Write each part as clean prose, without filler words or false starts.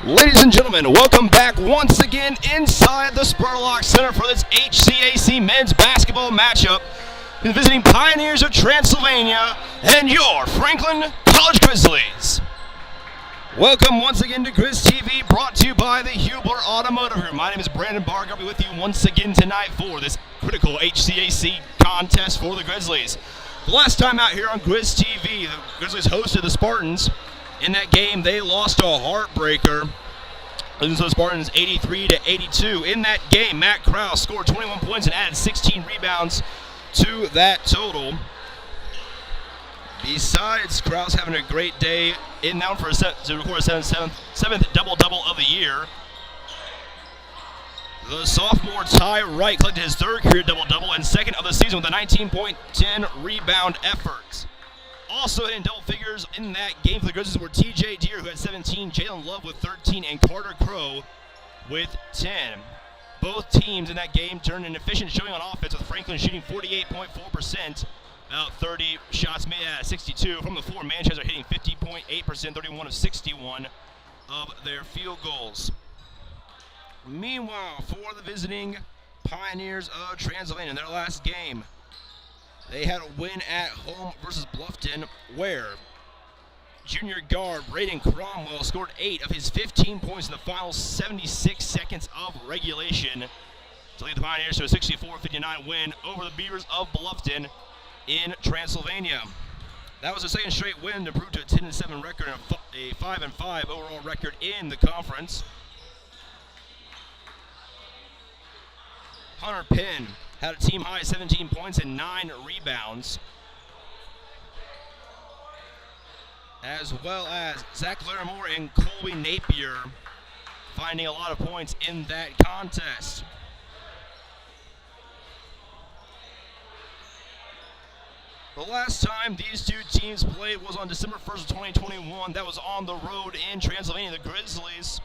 Ladies and gentlemen, welcome back once again inside the Spurlock Center for this HCAC men's basketball matchup. The visiting Pioneers of Transylvania and your Franklin College Grizzlies. Welcome once again to Grizz TV, brought to you by the Hubler Automotive Group. My name is Brandon Barg. I'll be with you once again tonight for this critical HCAC contest for the Grizzlies. The last time out here on Grizz TV, the Grizzlies hosted the Spartans. In that game, they lost a heartbreaker, losing to the Spartans 83-82. In that game, Matt Krause scored 21 points and added 16 rebounds to that total. Besides Krause having a great day in now for to record a seventh double-double of the year, the sophomore Ty Wright collected his third career double-double and second of the season with a 19.10 rebound effort. Also in double figures in that game for the Grizzlies were TJ Deere, who had 17, Jalen Love with 13, and Carter Crow with 10. Both teams in that game turned an efficient showing on offense, with Franklin shooting 48.4%, about 30 shots made at 62 from the floor. Manchester hitting 50.8%, 31 of 61 of their field goals. Meanwhile, for the visiting Pioneers of Transylvania in their last game, they had a win at home versus Bluffton, where junior guard Braden Cromwell scored 8 of his 15 points in the final 76 seconds of regulation to lead the Pioneers to a 64-59 win over the Beavers of Bluffton in Transylvania. That was a second straight win to improve to a 10-7 record and a 5-5 overall record in the conference. Hunter Penn had a team-high 17 points and 9 rebounds, as well as Zach Larimore and Colby Napier finding a lot of points in that contest. The last time these two teams played was on December 1st of 2021. That was on the road in Transylvania. The Grizzlies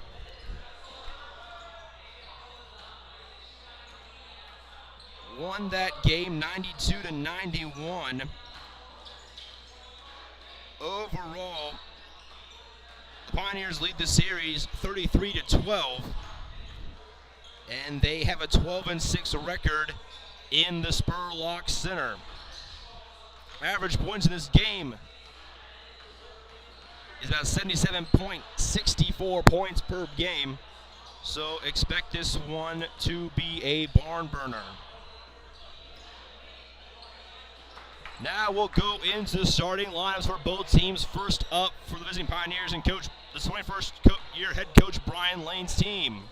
won that game 92-91. Overall, the Pioneers lead the series 33-12, and they have a 12-6 record in the Spurlock Center. Average points in this game is about 77.64 points per game, so expect this one to be a barn burner. Now we'll go into the starting lineups for both teams. First up for the visiting Pioneers and the 21st year head coach Brian Lane's team.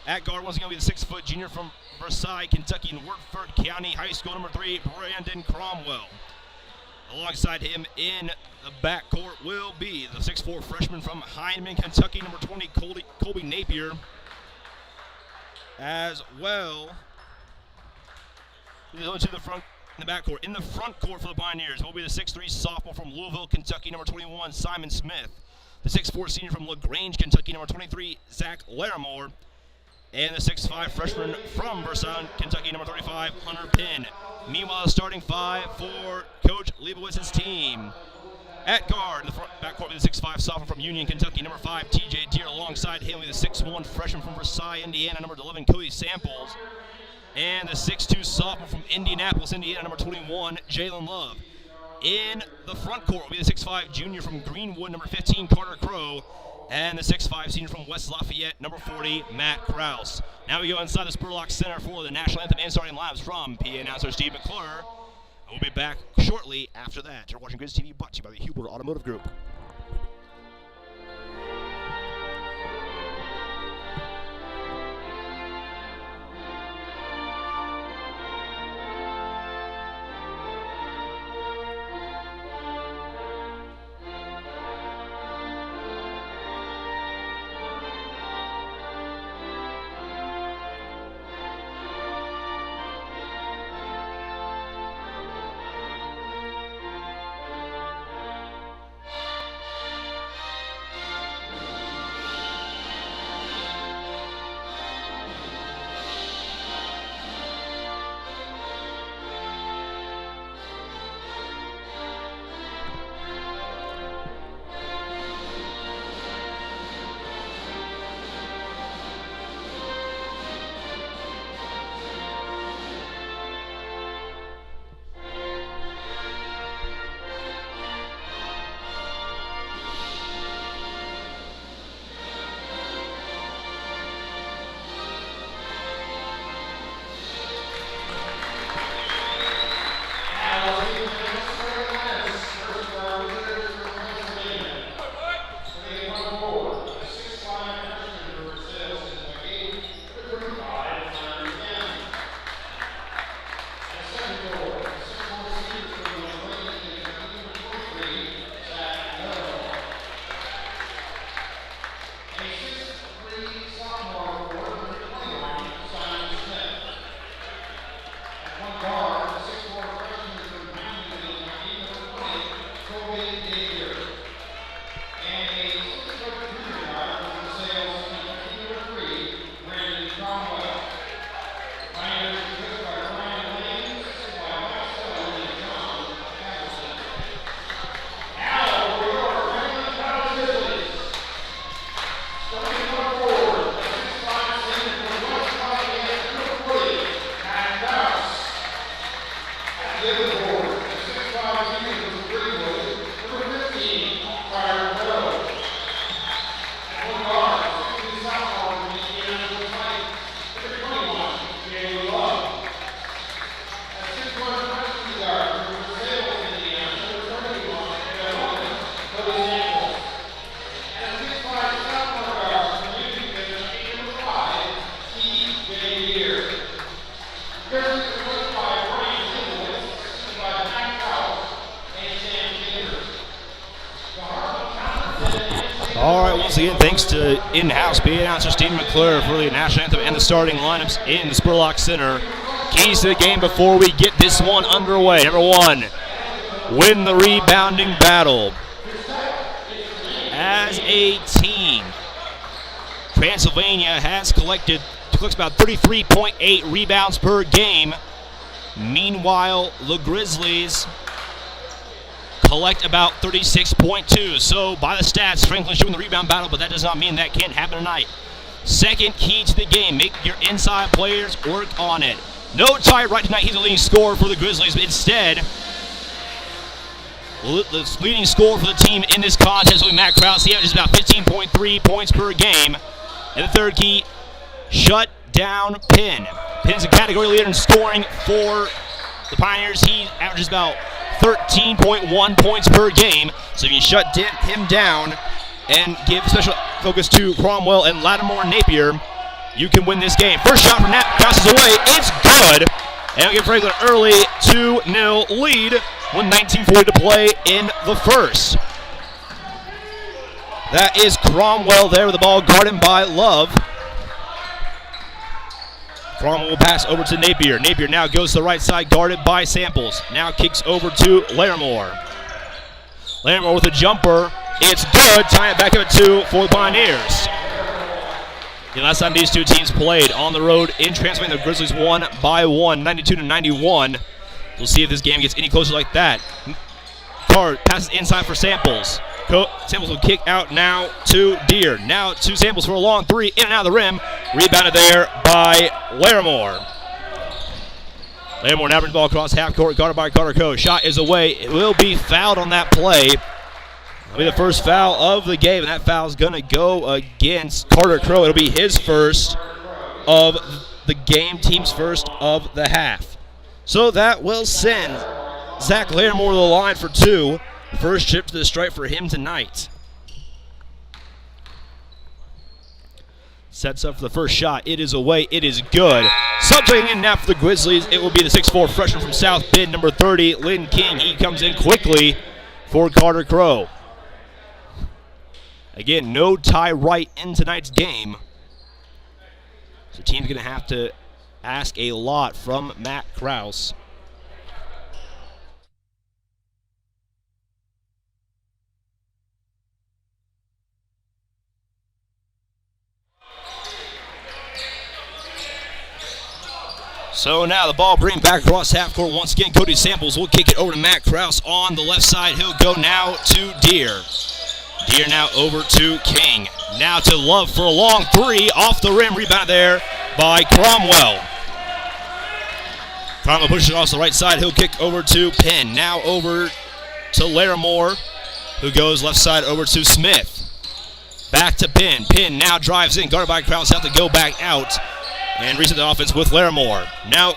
At guard, once again, will be the 6-foot junior from Versailles, Kentucky, and Woodford County High School, number 3, Brandon Cromwell. Alongside him in the backcourt will be the 6'4 freshman from Heineman, Kentucky, number 20, Colby Napier. As well, we'll go to the front. In the backcourt. In the front court for the Pioneers will be the 6'3 sophomore from Louisville, Kentucky, number 21, Simon Smith. The 6'4 senior from LaGrange, Kentucky, number 23, Zach Larimore. And the 6'5 freshman from Versailles, Kentucky, number 35, Hunter Penn. Meanwhile, starting 5 for Coach Leibowitz's team. At guard, in the front backcourt will be the 6'5 sophomore from Union, Kentucky, number 5, TJ Deere. Alongside him will be the 6'1 freshman from Versailles, Indiana, number 11, Cody Samples. And the 6'2 sophomore from Indianapolis, Indiana, number 21, Jalen Love. In the front court will be the 6'5 junior from Greenwood, number 15, Carter Crow. And the 6'5 senior from West Lafayette, number 40, Matt Krause. Now we go inside the Spurlock Center for the National Anthem and starting lineups from PA announcer Steve McClure. We'll be back shortly after that. You're watching Grizz TV, brought to you by the Hubler Automotive Group. All right, once again, thanks to in-house PA announcer Steve McClure for the national anthem and the starting lineups in the Spurlock Center. Keys to the game before we get this one underway. Number one, win the rebounding battle. As a team, Transylvania collects about 33.8 rebounds per game. Meanwhile, the Grizzlies collect about 36.2. So by the stats, Franklin's doing the rebound battle, but that does not mean that can't happen tonight. Second key to the game, make your inside players work on it. No tie right tonight. He's the leading scorer for the Grizzlies, but instead, the leading scorer for the team in this contest will be Matt Krause. He averages about 15.3 points per game. And the third key, shut down Penn. Penn's a category leader in scoring for the Pioneers. He averages about 13.1 points per game. So if you shut him down and give special focus to Cromwell and Lattimore and Napier, you can win this game. First shot from Nat passes away. It's good. And it'll give Franklin an early 2-0 lead with 19:40 to play in the first. That is Cromwell there with the ball guarded by Love. Cromwell will pass over to Napier. Napier now goes to the right side, guarded by Samples. Now kicks over to Larimore. Larimore with a jumper. It's good. Tying it back up at 2 for the Pioneers. The last time these two teams played on the road in Transylvania, the Grizzlies won by 1, 92-91. We'll see if this game gets any closer like that. Card passes inside for Samples. Samples will kick out now to Deere. Now to Samples for a long three, in and out of the rim. Rebounded there by Larimore. Larimore now brings the ball across half court, guarded by Carter Coe. Shot is away. It will be fouled on that play. It'll be the first foul of the game, and that foul is going to go against Carter Crow. It'll be his first of the game, team's first of the half. So that will send Zach Larimore to the line for 2. First trip to the stripe for him tonight. Sets up for the first shot. It is away. It is good. Subtaking in now for the Grizzlies. It will be the 6'4 freshman from South Bend, number 30, Lynn King. He comes in quickly for Carter Crow. Again, no tie right in tonight's game. So the team's going to have to ask a lot from Matt Krause. So now the ball bring back across half court once again. Cody Samples will kick it over to Matt Krause on the left side. He'll go now to Deere. Deere now over to King. Now to Love for a long three. Off the rim. Rebound there by Cromwell. Cromwell pushes it off the right side. He'll kick over to Penn. Now over to Larimore, who goes left side over to Smith. Back to Penn. Penn now drives in. Guarded by Krause. Have to go back out. And reset the offense with Larimore. Now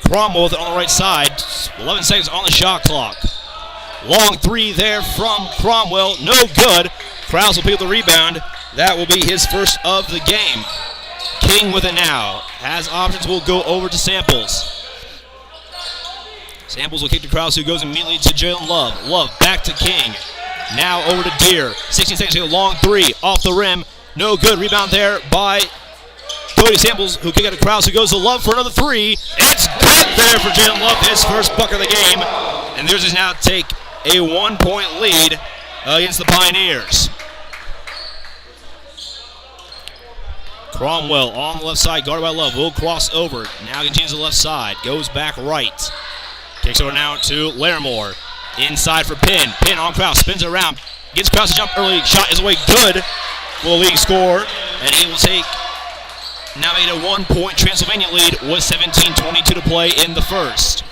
Cromwell with it on the right side. 11 seconds on the shot clock. Long three there from Cromwell. No good. Krause will pick up the rebound. That will be his first of the game. King with it now. Has options. Will go over to Samples. Samples will kick to Krause, who goes immediately to Jalen Love. Love back to King. Now over to Deere. 16 seconds to a long three. Off the rim. No good. Rebound there by Cody Samples, who kick out to Krause, who goes to Love for another three. It's good there for Jalen Love, his first bucket of the game. And the Grizzlies now take a 1-point lead against the Pioneers. Cromwell on the left side, guarded by Love, will cross over. Now continues to the left side, goes back right. Kicks over now to Larimore. Inside for Penn. Penn on Krause, spins it around. Gets Krause to jump early. Shot is away, good. Full league score, and he will take now made a 1-point Transylvania lead with 17:22 to play in the first.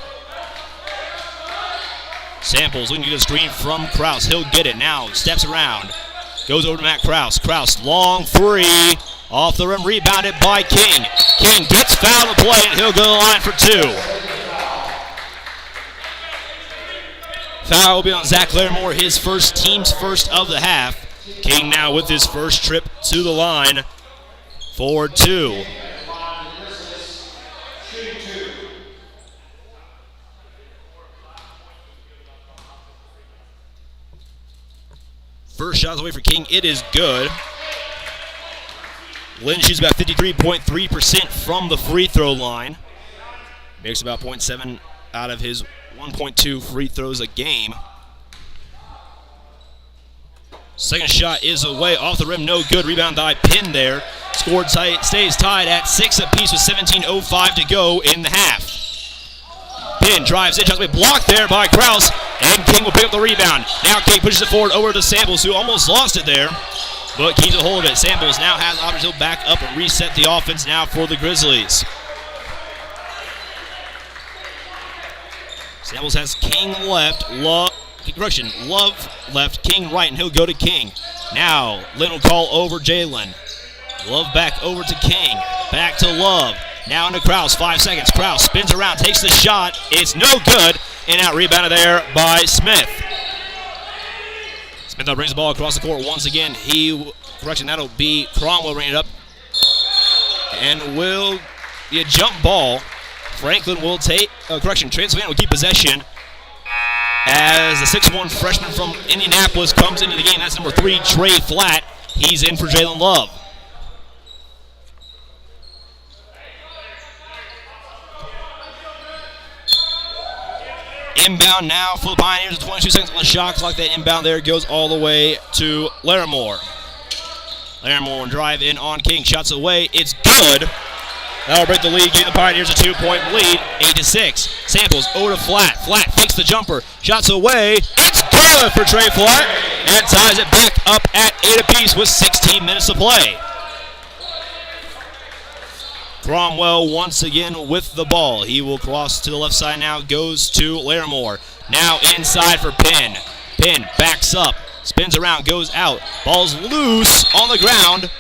Samples looking to get a screen from Krause. He'll get it now. Steps around. Goes over to Matt Krause. Krause, long three. Off the rim, rebounded by King. King gets fouled to play, and he'll go to the line for 2. Foul will be on Zach Larimore, his team's first of the half. King now with his first trip to the line for 2. First shot is away for King. It is good. Lynn shoots about 53.3% from the free throw line. Makes about 0.7 out of his 1.2 free throws a game. Second shot is away, off the rim, no good. Rebound by Penn there. Scored tight, stays tied at 6 apiece with 17:05 to go in the half. Penn drives in, shots away, blocked there by Krause, and King will pick up the rebound. Now King pushes it forward over to Samples, who almost lost it there, but keeps a hold of it. Samples now has opportunity to back up and reset the offense now for the Grizzlies. Samples has King left, Love left, King right, and he'll go to King. Now, Lynn will call over Jalen. Love back over to King. Back to Love. Now into Krause, 5 seconds. Krause spins around, takes the shot. It's no good. In out rebounded there by Smith. Smith now brings the ball across the court once again. That'll be Cromwell bringing it up. And will be a jump ball. Franklin will take, Transylvania will keep possession as the 6'1 freshman from Indianapolis comes into the game. That's number 3, Trey Flatt. He's in for Jalen Love. Inbound now for the Pioneers. 22 seconds on the shot clock. That inbound there goes all the way to Larimore. Larimore will drive in on King. Shots away. It's good. That'll break the lead, give the Pioneers a 2-point lead, 8-6. Samples over to Flatt. Flatt fakes the jumper. Shots away. It's good for Trey Flatt. And ties it back up at 8 apiece with 16 minutes to play. Cromwell once again with the ball. He will cross to the left side now, goes to Larimore. Now inside for Penn. Penn backs up, spins around, goes out. Ball's loose on the ground.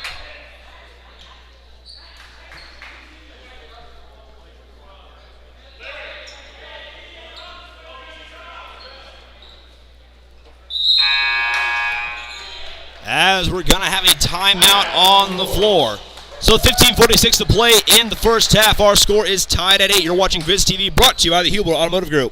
As we're going to have a timeout on the floor. So 15:46 to play in the first half. Our score is tied at 8. You're watching Grizz TV, brought to you by the Hubler Automotive Group.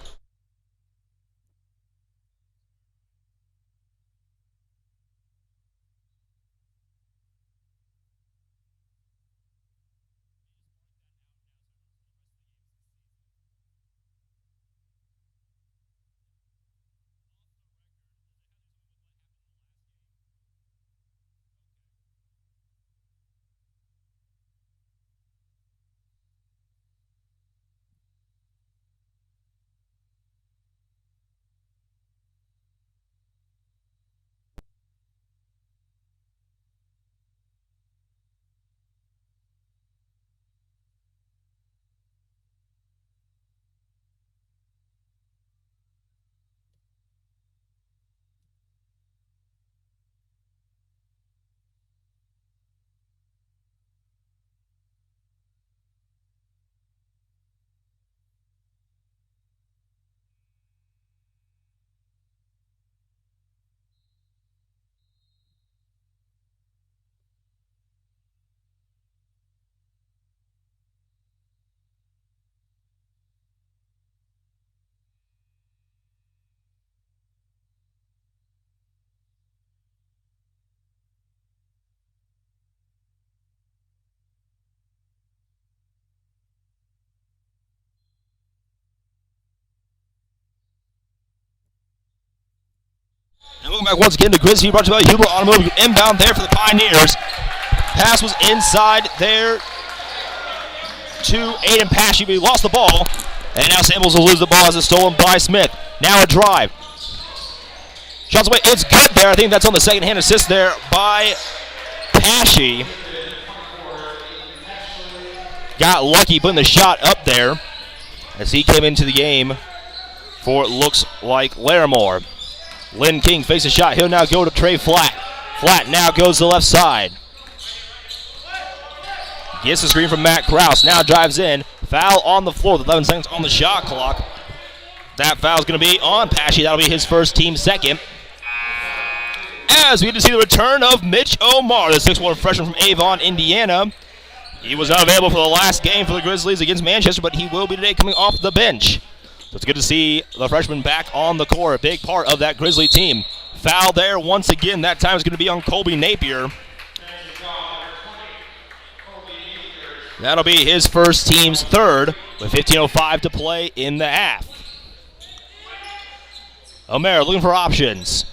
And welcome back once again to Grizzlies, brought to you by Hubler Automotive. Inbound there for the Pioneers. Pass was inside there to Aiden Pashy, but he lost the ball. And now Samples will lose the ball as it's stolen by Smith. Now a drive. Shots away. It's good there. I think that's on the second-hand assist there by Pashy. Got lucky putting the shot up there as he came into the game for, it looks like, Larimore. Lynn King faces a shot. He'll now go to Trey Flatt. Flatt now goes to the left side. Gets the screen from Matt Krause. Now drives in. Foul on the floor with 11 seconds on the shot clock. That foul's going to be on Pashy. That'll be his first, team second. As we get to see the return of Mitch Omar, the 6'1 freshman from Avon, Indiana. He was not available for the last game for the Grizzlies against Manchester, but he will be today coming off the bench. So it's good to see the freshman back on the court, a big part of that Grizzly team. foul there once again. That time is going to be on Colby Napier. That'll be his first, team's third, with 15:05 to play in the half. O'Mara looking for options.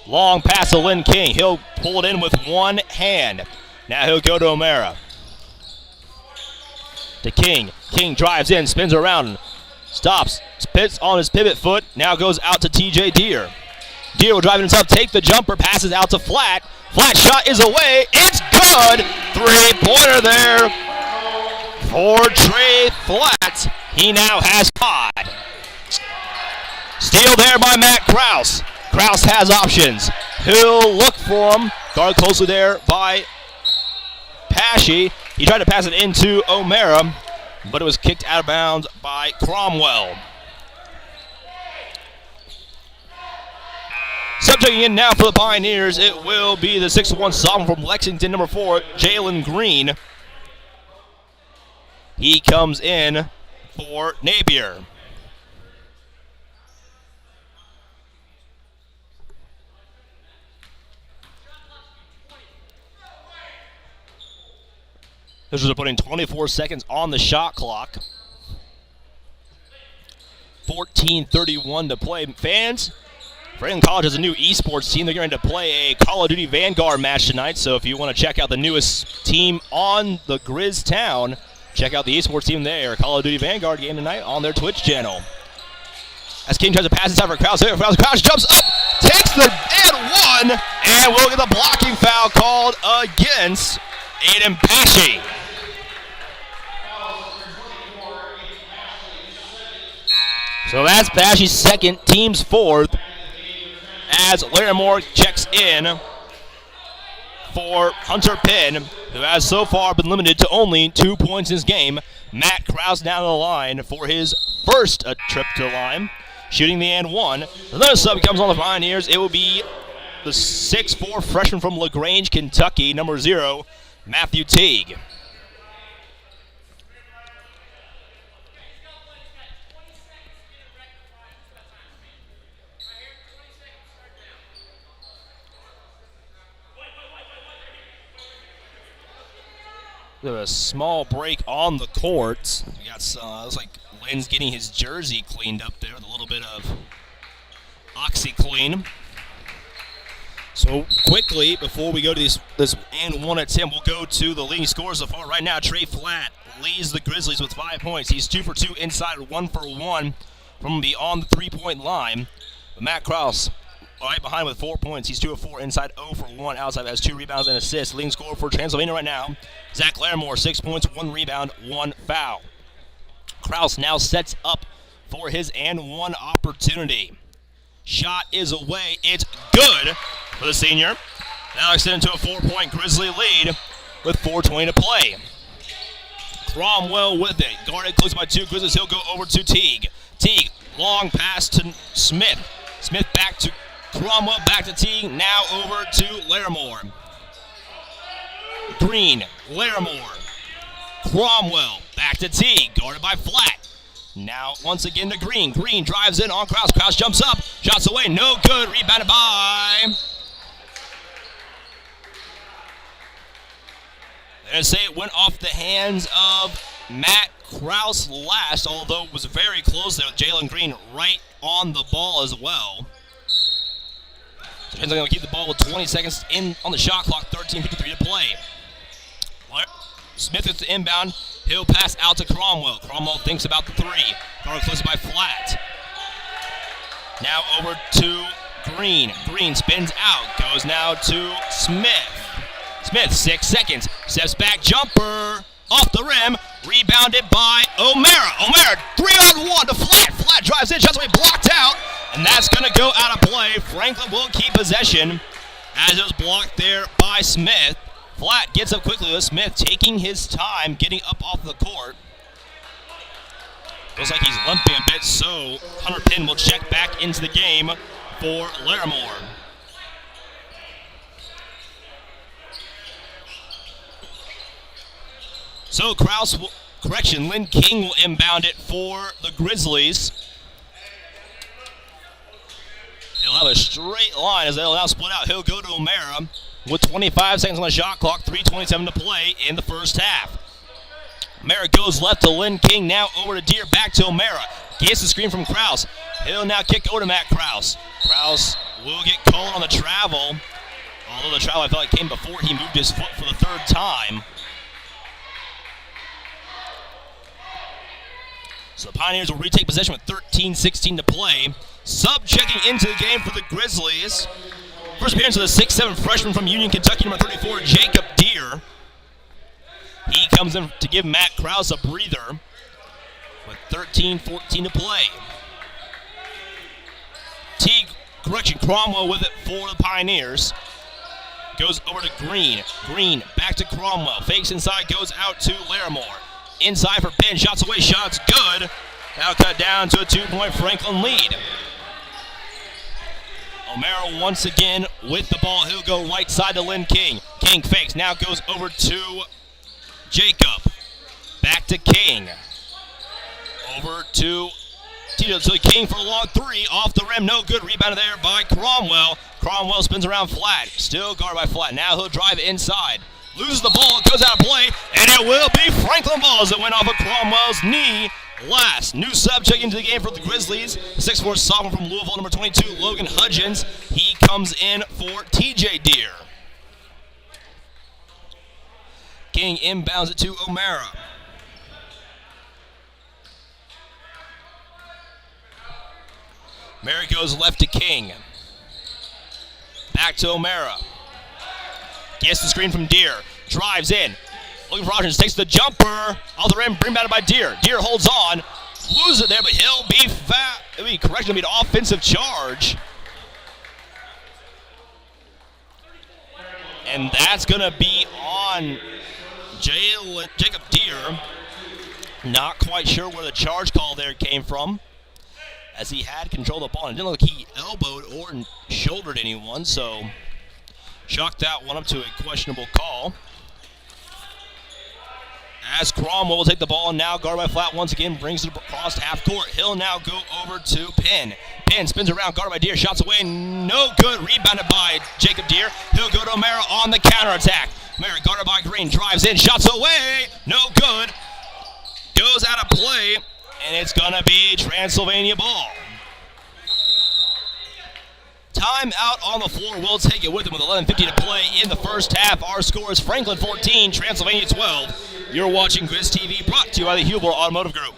Long pass to Lynn King. He'll pull it in with one hand. Now he'll go to O'Mara. To King. King drives in, spins around, stops, spits on his pivot foot. Now goes out to TJ Deere. Deere will drive it himself, take the jumper, passes out to Flat. Flat shot is away. It's good. Three-pointer there for Trey Flat. He now has 5. Steal there by Matt Kraus. Kraus has options. He'll look for him. Guard closely there by Pashy. He tried to pass it into O'Mara, but it was kicked out of bounds by Cromwell. Subjecting in now for the Pioneers, it will be the 6'1" sophomore from Lexington, number 4, Jalen Green. He comes in for Napier. This is putting 24 seconds on the shot clock. 14:31 to play. Fans, Franklin College has a new esports team. They're going to play a Call of Duty Vanguard match tonight, so if you want to check out the newest team on the Grizz Town, check out the esports team there. Call of Duty Vanguard game tonight on their Twitch channel. As King tries to pass inside for Kraus. Kraus jumps up, takes the and one, and we'll get the blocking foul called against Aiden Pashy. So that's Pashy's second, team's 4th, as Larimore checks in for Hunter Penn, who has so far been limited to only 2 points in his game. Matt Kraus down the line for his first trip to the line, shooting the and one. Another sub comes on the Pioneers. It will be the 6'4" freshman from LaGrange, Kentucky, number 0, Matthew Teague. A small break on the court. We got looks like Lynn's getting his jersey cleaned up there with a little bit of OxyClean. So quickly, before we go to this and one attempt, we'll go to the leading scorers so far. Right now, Trey Flat leads the Grizzlies with 5 points. He's 2 for 2 inside, 1 for 1 from beyond the 3-point line. But Matt Kraus right behind with 4 points. He's 2 of 4 inside, 0 for 1 outside. Has 2 rebounds and assists. Leading scorer for Transylvania right now, Zach Larimore, 6 points, 1 rebound, 1 foul. Kraus now sets up for his and one opportunity. Shot is away. It's good for the senior. Now extended to a 4-point Grizzly lead with 4:20 to play. Cromwell with it. Guarded close by 2 Grizzlies. He'll go over to Teague. Teague, long pass to Smith. Smith back to Cromwell, back to Teague. Now over to Larimore. Green, Larimore. Cromwell, back to Teague. Guarded by Flat. Now once again to Green. Green drives in on Kraus. Kraus jumps up. Shots away. No good. Rebounded by... They're going to say it went off the hands of Matt Kraus last, although it was very close there with Jalen Green right on the ball as well. Depends on going to keep the ball with 20 seconds in on the shot clock. 13:53 to play. Smith is the inbound. He'll pass out to Cromwell. Cromwell thinks about the 3. Guarded close by Flat. Now over to Green. Green spins out. Goes now to Smith. Smith, 6 seconds. Steps back, jumper. Off the rim. Rebounded by O'Mara. O'Mara, 3-on-1 to Flat. Flat drives in. Shots away, blocked out. And that's going to go out of play. Franklin will keep possession as it was blocked there by Smith. Flat gets up quickly with Smith taking his time getting up off the court. Looks like he's limping a bit, so Hunter Penn will check back into the game for Larimore. So Kraus will, Lynn King will inbound it for the Grizzlies. He'll They'll have a straight line as they'll now split out. He'll go to O'Mara with 25 seconds on the shot clock, 3:27 to play in the first half. O'Mara goes left to Lynn King, now over to Deere, back to O'Mara. Gets the screen from Krause. He'll now kick over to Matt Krause. Krause will get called on the travel, although the travel I felt like came before he moved his foot for the third time. So the Pioneers will retake possession with 13:16 to play. Sub checking into the game for the Grizzlies. First appearance of the 6'7" freshman from Union, Kentucky, number 34, Jacob Deere. He comes in to give Matt Krause a breather with 13:14 to play. Cromwell with it for the Pioneers. Goes over to Green. Green back to Cromwell. Fakes inside, goes out to Larimore. Inside for Ben. Shots away. Shots good. Now cut down to a 2-point Franklin lead. O'Mara once again with the ball. He'll go right side to Lynn King. King fakes. Now goes over to Jacob. Back to King. Over to Tito King for a long three. Off the rim. No good. Rebounded there by Cromwell. Cromwell spins around Flat. Still guarded by Flat. Now he'll drive inside. Loses the ball. It goes out of play. And it will be Franklin balls that went off of Cromwell's knee. Last new sub check into the game for the Grizzlies. The 6'4" sophomore from Louisville, number 22, Logan Hudgens. He comes in for TJ Deere. King inbounds it to O'Mara. O'Mara goes left to King. Back to O'Mara. Gets the screen from Deere. Drives in. Looking for options. Takes the jumper. Off the rim. Rebounded by Deere. Deere holds on. Loses it there, but he'll be He'll be corrected. It'll be an offensive charge. And that's going to be on Jacob Deere. Not quite sure where the charge call there came from, as he had control of the ball. And it didn't look like he elbowed or shouldered anyone, so chalked that one up to a questionable call. As Cromwell will take the ball and now guarded by Flat once again, brings it across half court. He'll now go over to Penn. Penn spins around, guarded by Deere, shots away, no good, rebounded by Jacob Deere. He'll go to O'Mara on the counterattack. O'Mara guarded by Green, drives in, shots away, no good. Goes out of play, and it's gonna be Transylvania ball. Time out on the floor. We'll take it with him with 11:50 to play in the first half. Our score is Franklin 14, Transylvania 12. You're watching Grizz TV, brought to you by the Huber Automotive Group.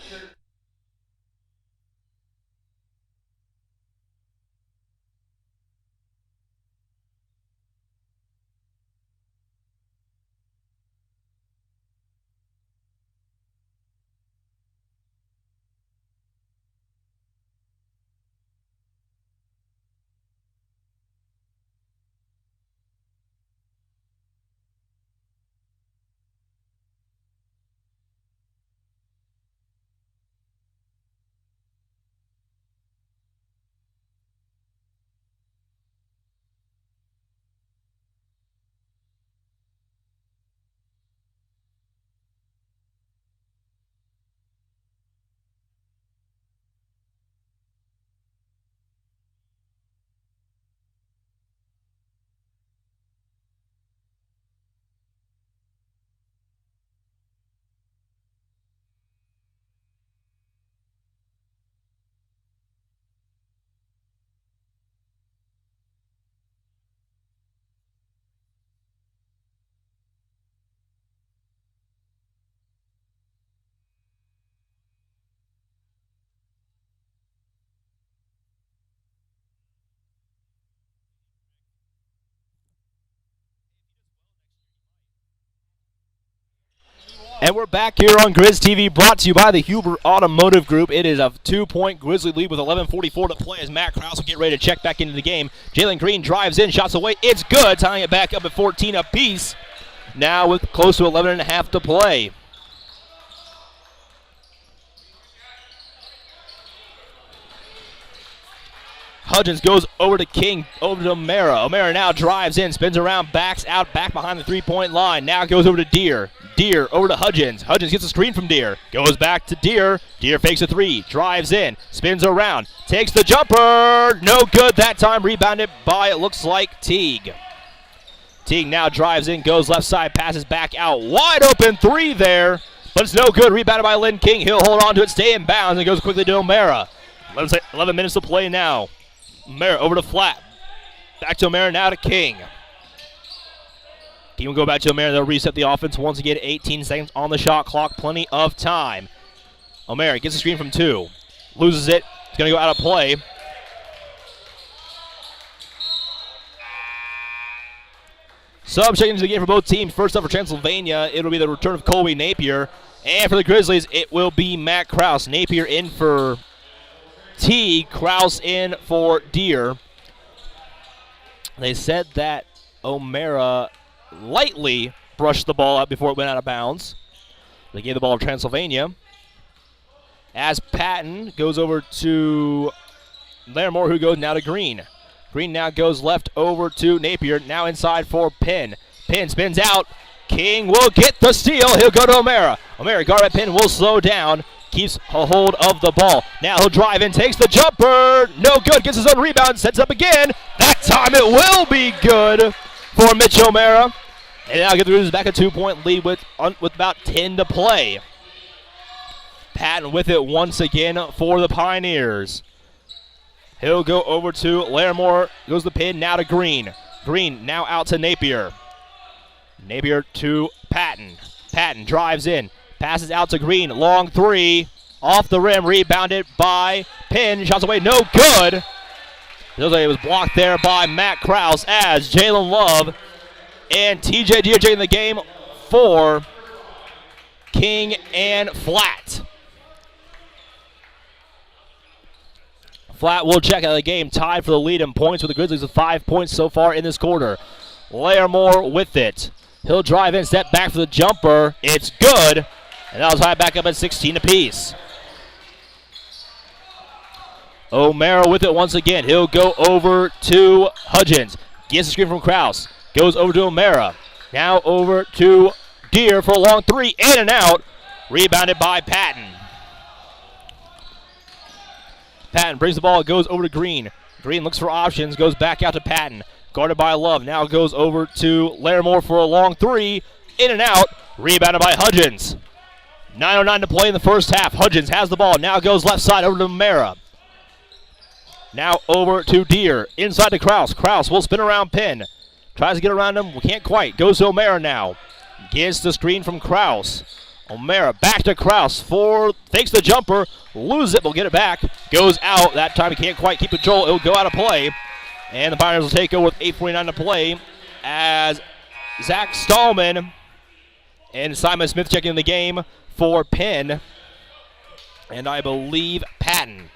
And we're back here on Grizz TV, brought to you by the Huber Automotive Group. It is a 2-point Grizzly lead with 11:44 to play as Matt Krause will get ready to check back into the game. Jalen Green drives in, shots away. It's good, tying it back up at 14 apiece. Now with close to 11.5 to play. Hudgens goes over to King, over to O'Mara. O'Mara now drives in, spins around, backs out, back behind the three-point line. Now goes over to Deere. Deere over to Hudgens. Hudgens gets a screen from Deere. Goes back to Deere. Deere fakes a three, drives in, spins around, takes the jumper. No good that time. Rebounded by, it looks like, Teague. Teague now drives in, goes left side, passes back out. Wide open three there, but it's no good. Rebounded by Lynn King. He'll hold on to it, stay in bounds, and goes quickly to O'Mara. 11 minutes to play now. O'Mara over to Flat. Back to O'Mara, now to King. King will go back to O'Mara. They'll reset the offense once again. 18 seconds on the shot clock. Plenty of time. O'Mara gets a screen from two. Loses it. It's going to go out of play. Sub checking into the game for both teams. First up for Transylvania, it'll be the return of Colby Napier. And for the Grizzlies, it will be Matt Krause. Napier in for T. Krause in for Deere. They said that O'Mara lightly brushed the ball up before it went out of bounds. They gave the ball to Transylvania. As Patton goes over to Larimore, who goes now to Green. Green now goes left over to Napier, now inside for Penn. Penn spins out. King will get the steal. He'll go to O'Mara. O'Mara, guard by Penn, will slow down. Keeps a hold of the ball. Now he'll drive in, takes the jumper. No good, gets his own rebound, sets up again. That time it will be good for Mitch O'Mara. And now get the Grizzlies back a 2-point lead with about 10 to play. Patton with it once again for the Pioneers. He'll go over to Larimore, goes the pin, now to Green. Green now out to Napier. Napier to Patton. Patton drives in, passes out to Green, long three, off the rim, rebounded by Penn, shots away, no good. It looks like it was blocked there by Matt Krause as Jalen Love and TJ Deere taking the game for King and Flat. Flat will check out the game, tied for the lead in points with the Grizzlies with 5 points so far in this quarter. Larimore with it. He'll drive in, step back for the jumper. It's good. And that was high back up at 16 apiece. O'Mara with it once again. He'll go over to Hudgens. Gets the screen from Krause. Goes over to O'Mara. Now over to Deere for a long three. In and out. Rebounded by Patton. Patton brings the ball. Goes over to Green. Green looks for options. Goes back out to Patton. Guarded by Love. Now goes over to Larimore for a long three. In and out. Rebounded by Hudgens. 9:09 to play in the first half. Hudgens has the ball. Now goes left side over to O'Mara. Now over to Deere. Inside to Krause. Krause will spin around Penn. Tries to get around him. Can't quite. Goes to O'Mara now. Gets the screen from Krause. O'Mara back to Krause. Fakes the jumper. Loses it. Will get it back. Goes out. That time he can't quite keep control. It'll go out of play. And the Pioneers will take over with 8:49 to play as Zach Stallman and Simon Smith checking the game for Penn. And I believe Patton.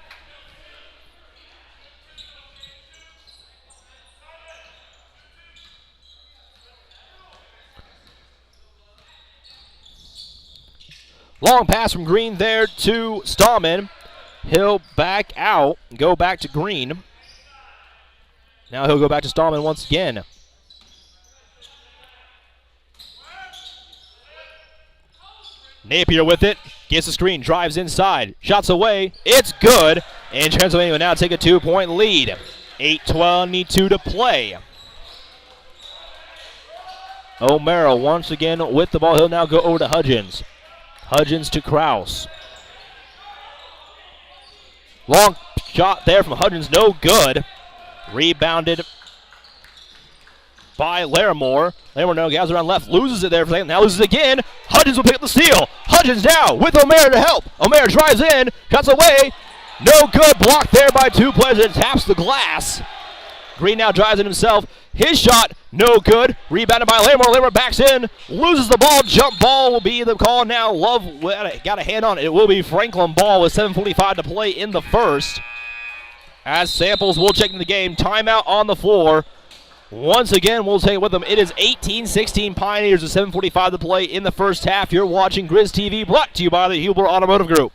Long pass from Green there to Stallman. He'll back out, go back to Green. Now he'll go back to Stallman once again. Napier with it, gets the screen, drives inside, shots away, it's good, and Transylvania will now take a 2-point lead. 8:22 to play. O'Mara once again with the ball. He'll now go over to Hudgens. Hudgens to Krause. Long shot there from Hudgens, no good. Rebounded by Larimore. Larimore now gathers around left, loses it there for a second, now loses it again. Hudgens will pick up the steal. Hudgens now with O'Mara to help. O'Mara drives in, cuts away. No good, blocked there by two players and taps the glass. Green now drives in himself. His shot, no good. Rebounded by Larimore. Larimore backs in, loses the ball. Jump ball will be the call now. Love got a hand on it. It will be Franklin ball with 7:45 to play in the first. As Samples will check in the game. Timeout on the floor. Once again, we'll take it with them. It is 18-16 Pioneers with 7:45 to play in the first half. You're watching Grizz TV, brought to you by the Hubler Automotive Group.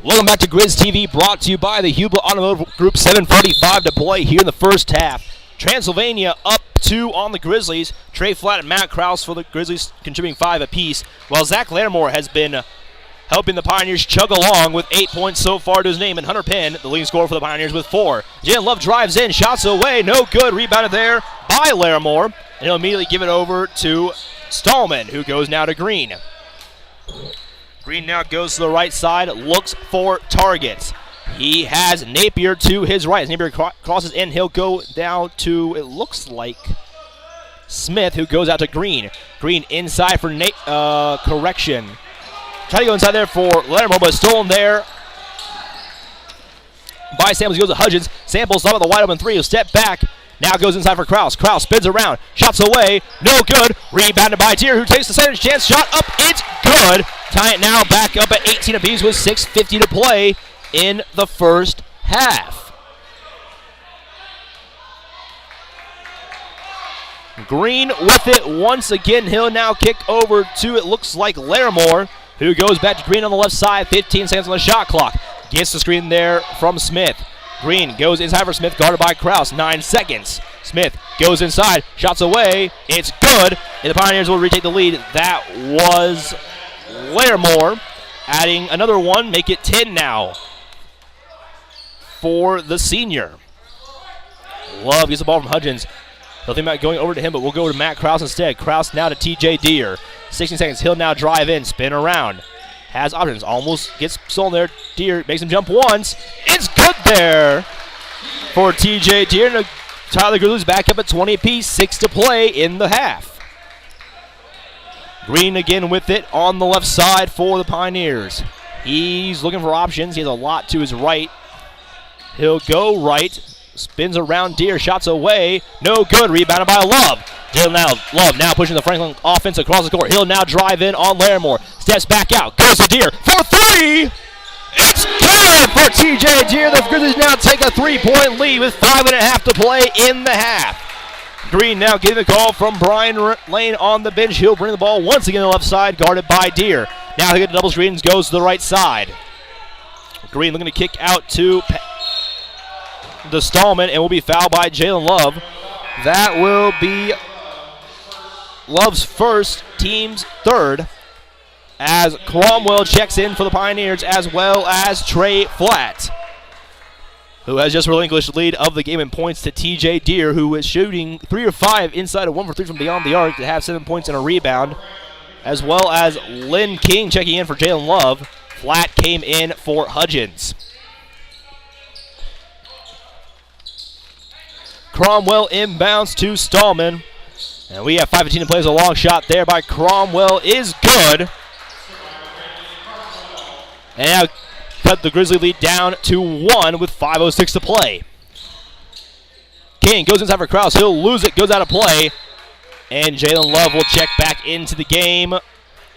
Welcome back to Grizz TV, brought to you by the Hubler Automotive Group. 7:45 to play here in the first half. Transylvania up 2 on the Grizzlies. Trey Flatt and Matt Krause for the Grizzlies contributing 5 apiece, while Zach Larimore has been helping the Pioneers chug along with 8 points so far to his name. And Hunter Penn, the leading scorer for the Pioneers, with 4. Jalen Love drives in, shots away, no good. Rebounded there by Larimore, and he'll immediately give it over to Stallman, who goes now to Green. Green now goes to the right side, looks for targets. He has Napier to his right. As Napier crosses in, he'll go down to, it looks like, Smith, who goes out to Green. Green inside for correction. Try to go inside there for Larimore, but stolen there by Samples. He goes to Hudgens. Samples thought about the wide open 3. He'll step back. Now goes inside for Krause. Krause spins around. Shots away. No good. Rebounded by Deere, who takes the second chance. Shot up. It's good. Tie it now back up at 18 apiece with 6:50 to play in the first half. Green with it once again. He'll now kick over to, it looks like, Larimore, who goes back to Green on the left side. 15 seconds on the shot clock. Gets the screen there from Smith. Green goes inside for Smith, guarded by Krause. 9 seconds. Smith goes inside, shots away. It's good, and the Pioneers will retake the lead. That was Larimore, adding another one, make it 10 now for the senior. Love gets the ball from Hudgens. They'll think about going over to him, but we'll go to Matt Krause instead. Krause now to TJ Deere. 16 seconds. He'll now drive in, spin around. Has options. Almost gets stolen there. Deere makes him jump once. It's good there for TJ Deere. And Tyler Grizzlies back up at 20 apiece. 6 to play in the half. Green again with it on the left side for the Pioneers. He's looking for options. He has a lot to his right. He'll go right. Spins around Deere. Shots away. No good. Rebounded by Love. Love now pushing the Franklin offense across the court. He'll now drive in on Larimore. Steps back out. Goes to Deere for 3. It's good for TJ Deere. The Grizzlies now take a 3-point lead with 5.5 to play in the half. Green now getting the call from Brian Lane on the bench. He'll bring the ball once again on the left side, guarded by Deere. Now he'll get the double screens, goes to the right side. Green looking to kick out to the Stallman, and will be fouled by Jalen Love. That will be Love's first, team's third, as Cromwell checks in for the Pioneers, as well as Trey Flatt, who has just relinquished the lead of the game in points to TJ Deere, who is shooting 3 of 5 inside of 1 for 3 from beyond the arc to have 7 points and a rebound, as well as Lynn King checking in for Jalen Love. Flatt came in for Hudgens. Cromwell inbounds to Stallman. And we have 5:15 to play. A long shot there by Cromwell is good. And now cut the Grizzly lead down to 1 with 5:06 to play. King goes inside for Krause. He'll lose it, goes out of play. And Jalen Love will check back into the game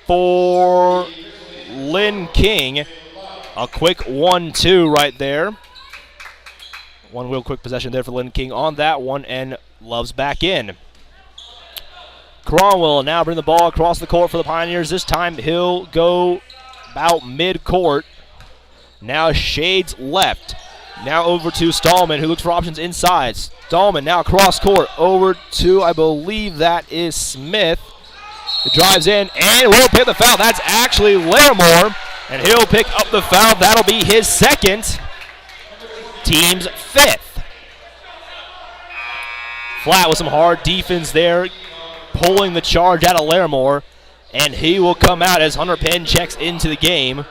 for Lynn King. A quick 1-2 right there. One real quick possession there for Lynn King on that one, and Love's back in. Cromwell now bring the ball across the court for the Pioneers. This time he'll go about mid-court. Now shades left. Now over to Stallman, who looks for options inside. Stallman now cross court over to, I believe that is Smith. Who drives in and will pick the foul. That's actually Larimore, and he'll pick up the foul. That'll be his second. Team's 5th. Flatt with some hard defense there, pulling the charge out of Larimore, and he will come out as Hunter Penn checks into the game.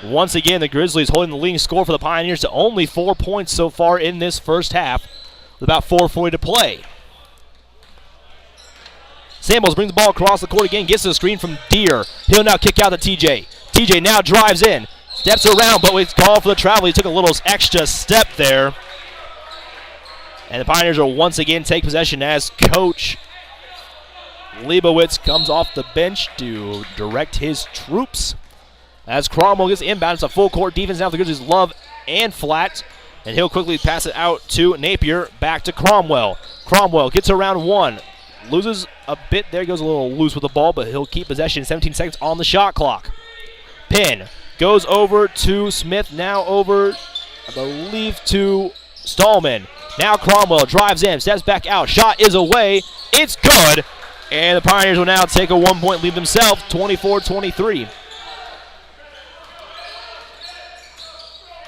Once again, the Grizzlies holding the leading score for the Pioneers to only 4 points so far in this first half, with about 4:40 to play. Samuels brings the ball across the court again, gets to the screen from Deere. He'll now kick out to TJ. TJ now drives in. Steps around, but it's called for the travel. He took a little extra step there. And the Pioneers will once again take possession as Coach Leibowitz comes off the bench to direct his troops. As Cromwell gets inbound, it's a full court defense now for the Grizzlies. Love and Flatt. And he'll quickly pass it out to Napier. Back to Cromwell. Cromwell gets around 1. Loses a bit there. Goes a little loose with the ball, but he'll keep possession. 17 seconds on the shot clock. Penn Goes over to Smith. Now over, I believe, to Stallman. Now Cromwell drives in, steps back out. Shot is away. It's good. And the Pioneers will now take a 1-point lead themselves, 24-23.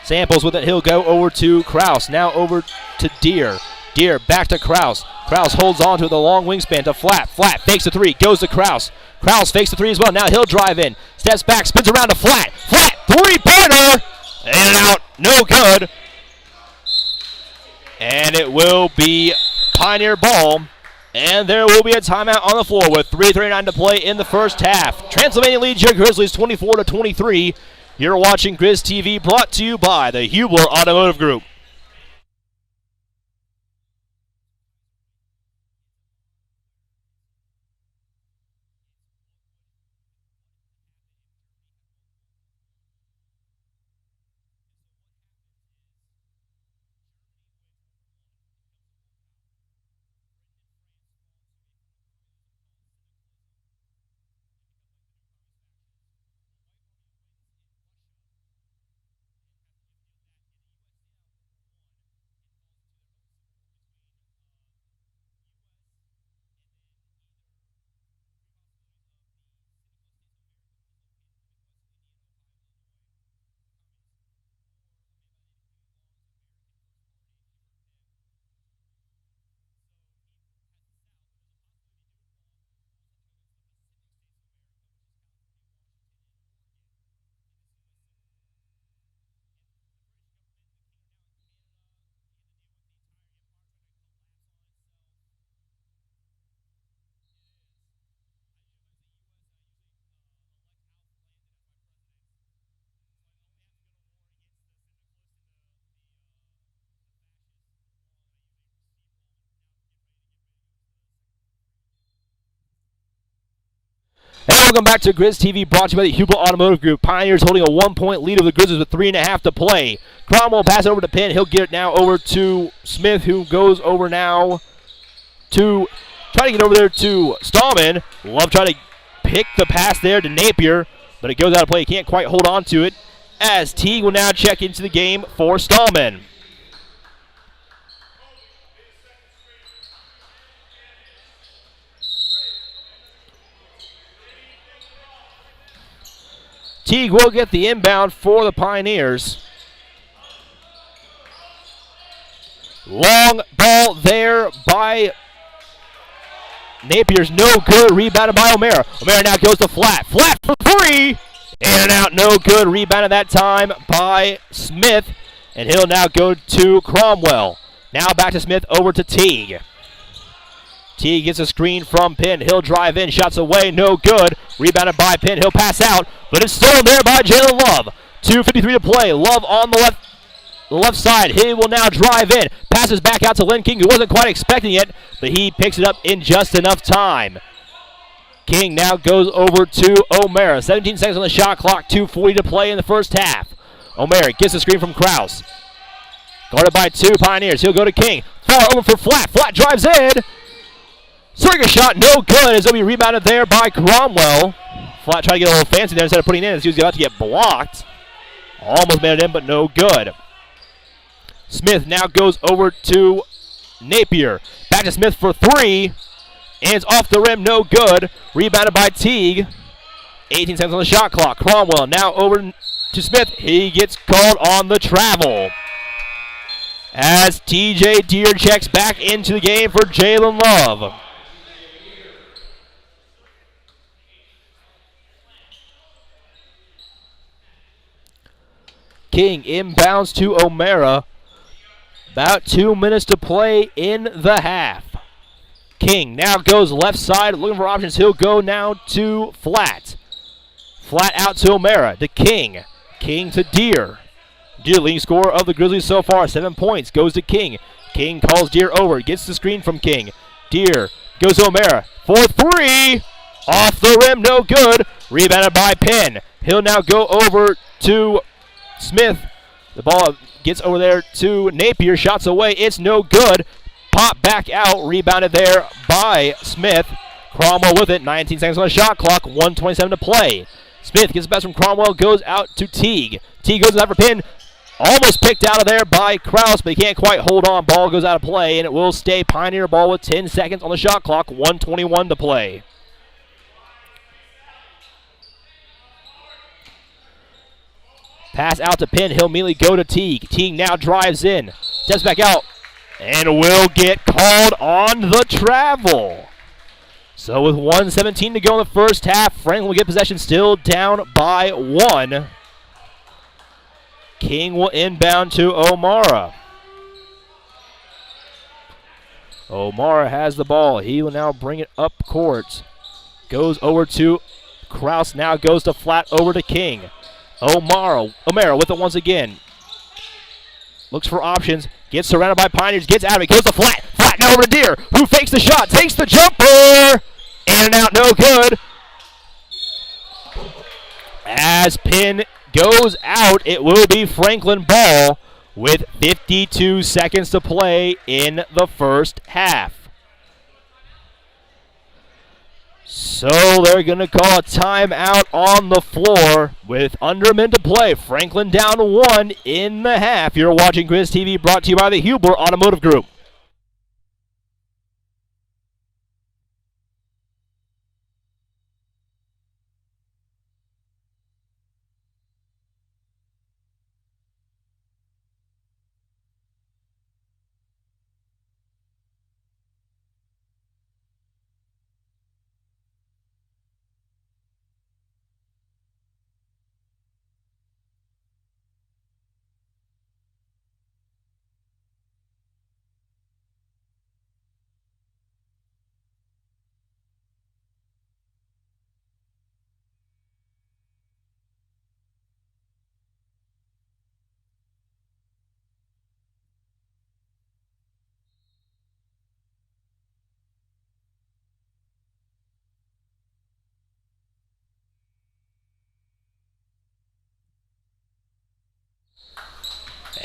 Samples with it. He'll go over to Kraus. Now over to Deere. Deere back to Kraus. Kraus holds on to the long wingspan to Flat. Flat fakes the three. Goes to Kraus. Kraus fakes the three as well. Now he'll drive in. Steps back. Spins around to Flat. Flat. Three-pointer. In and out. No good. And it will be Pioneer ball. And there will be a timeout on the floor with 3:39 to play in the first half. Transylvania leads your Grizzlies 24-23. You're watching Grizz TV, brought to you by the Hubler Automotive Group. And welcome back to Grizz TV, brought to you by the Hubler Automotive Group. Pioneers holding a 1-point lead over the Grizzlies with 3.5 to play. Cromwell pass over to Penn. He'll get it now over to Smith, who goes over now to try to get over there to Stallman. Love trying to pick the pass there to Napier, but it goes out of play. He can't quite hold on to it, as Teague will now check into the game for Stallman. Teague will get the inbound for the Pioneers. Long ball there by Napier's no good. Rebounded by O'Mara. O'Mara now goes to Flat. Flat for three. In and out, no good. Rebounded that time by Smith. And he'll now go to Cromwell. Now back to Smith, over to Teague. Teague gets a screen from Penn. He'll drive in. Shots away. No good. Rebounded by Penn. He'll pass out. But it's stolen there by Jalen Love. 2:53 to play. Love on the left side. He will now drive in. Passes back out to Lynn King, who wasn't quite expecting it, but he picks it up in just enough time. King now goes over to O'Mara. 17 seconds on the shot clock. 2:40 to play in the first half. O'Mara gets a screen from Kraus. Guarded by two Pioneers. He'll go to King. Far over for Flat. Flat drives in. Circus shot, no good, as he'll be rebounded there by Cromwell. Flat trying to get a little fancy there instead of putting it in, as he was about to get blocked. Almost made it in, but no good. Smith now goes over to Napier. Back to Smith for three. And it's off the rim, no good. Rebounded by Teague. 18 seconds on the shot clock. Cromwell now over to Smith. He gets called on the travel, as TJ Deere checks back into the game for Jalen Love. King inbounds to O'Mara. About 2 minutes to play in the half. King now goes left side, looking for options. He'll go now to Flat. Flat out to O'Mara, to King. King to Deere. Deere, leading scorer of the Grizzlies so far, 7 points, goes to King. King calls Deere over, gets the screen from King. Deere goes to O'Mara for three. Off the rim, no good. Rebounded by Penn. He'll now go over to Smith. The ball gets over there to Napier. Shots away. It's no good. Pop back out. Rebounded there by Smith. Cromwell with it. 19 seconds on the shot clock. 1:27 to play. Smith gets the best from Cromwell, goes out to Teague. Teague goes out for pin. Almost picked out of there by Kraus, but he can't quite hold on. Ball goes out of play, and it will stay Pioneer ball with 10 seconds on the shot clock, 1:21 to play. Pass out to Penn. He'll immediately go to Teague. Teague now drives in. Steps back out. And will get called on the travel. So with 1:17 to go in the first half, Franklin will get possession, still down by 1. King will inbound to O'Mara. O'Mara has the ball. He will now bring it up court. Goes over to Kraus. Now goes to flat over to King. O'Mara with it once again. Looks for options. Gets surrounded by Pioneers. Gets out of it. Goes to flat. Flat now over to Deere, who fakes the shot. Takes the jumper. In and out. No good. As pin goes out, it will be Franklin ball with 52 seconds to play in the first half. So they're going to call a timeout on the floor with under a minute to play. Franklin down 1 in the half. You're watching Grizz TV, brought to you by the Hubler Automotive Group.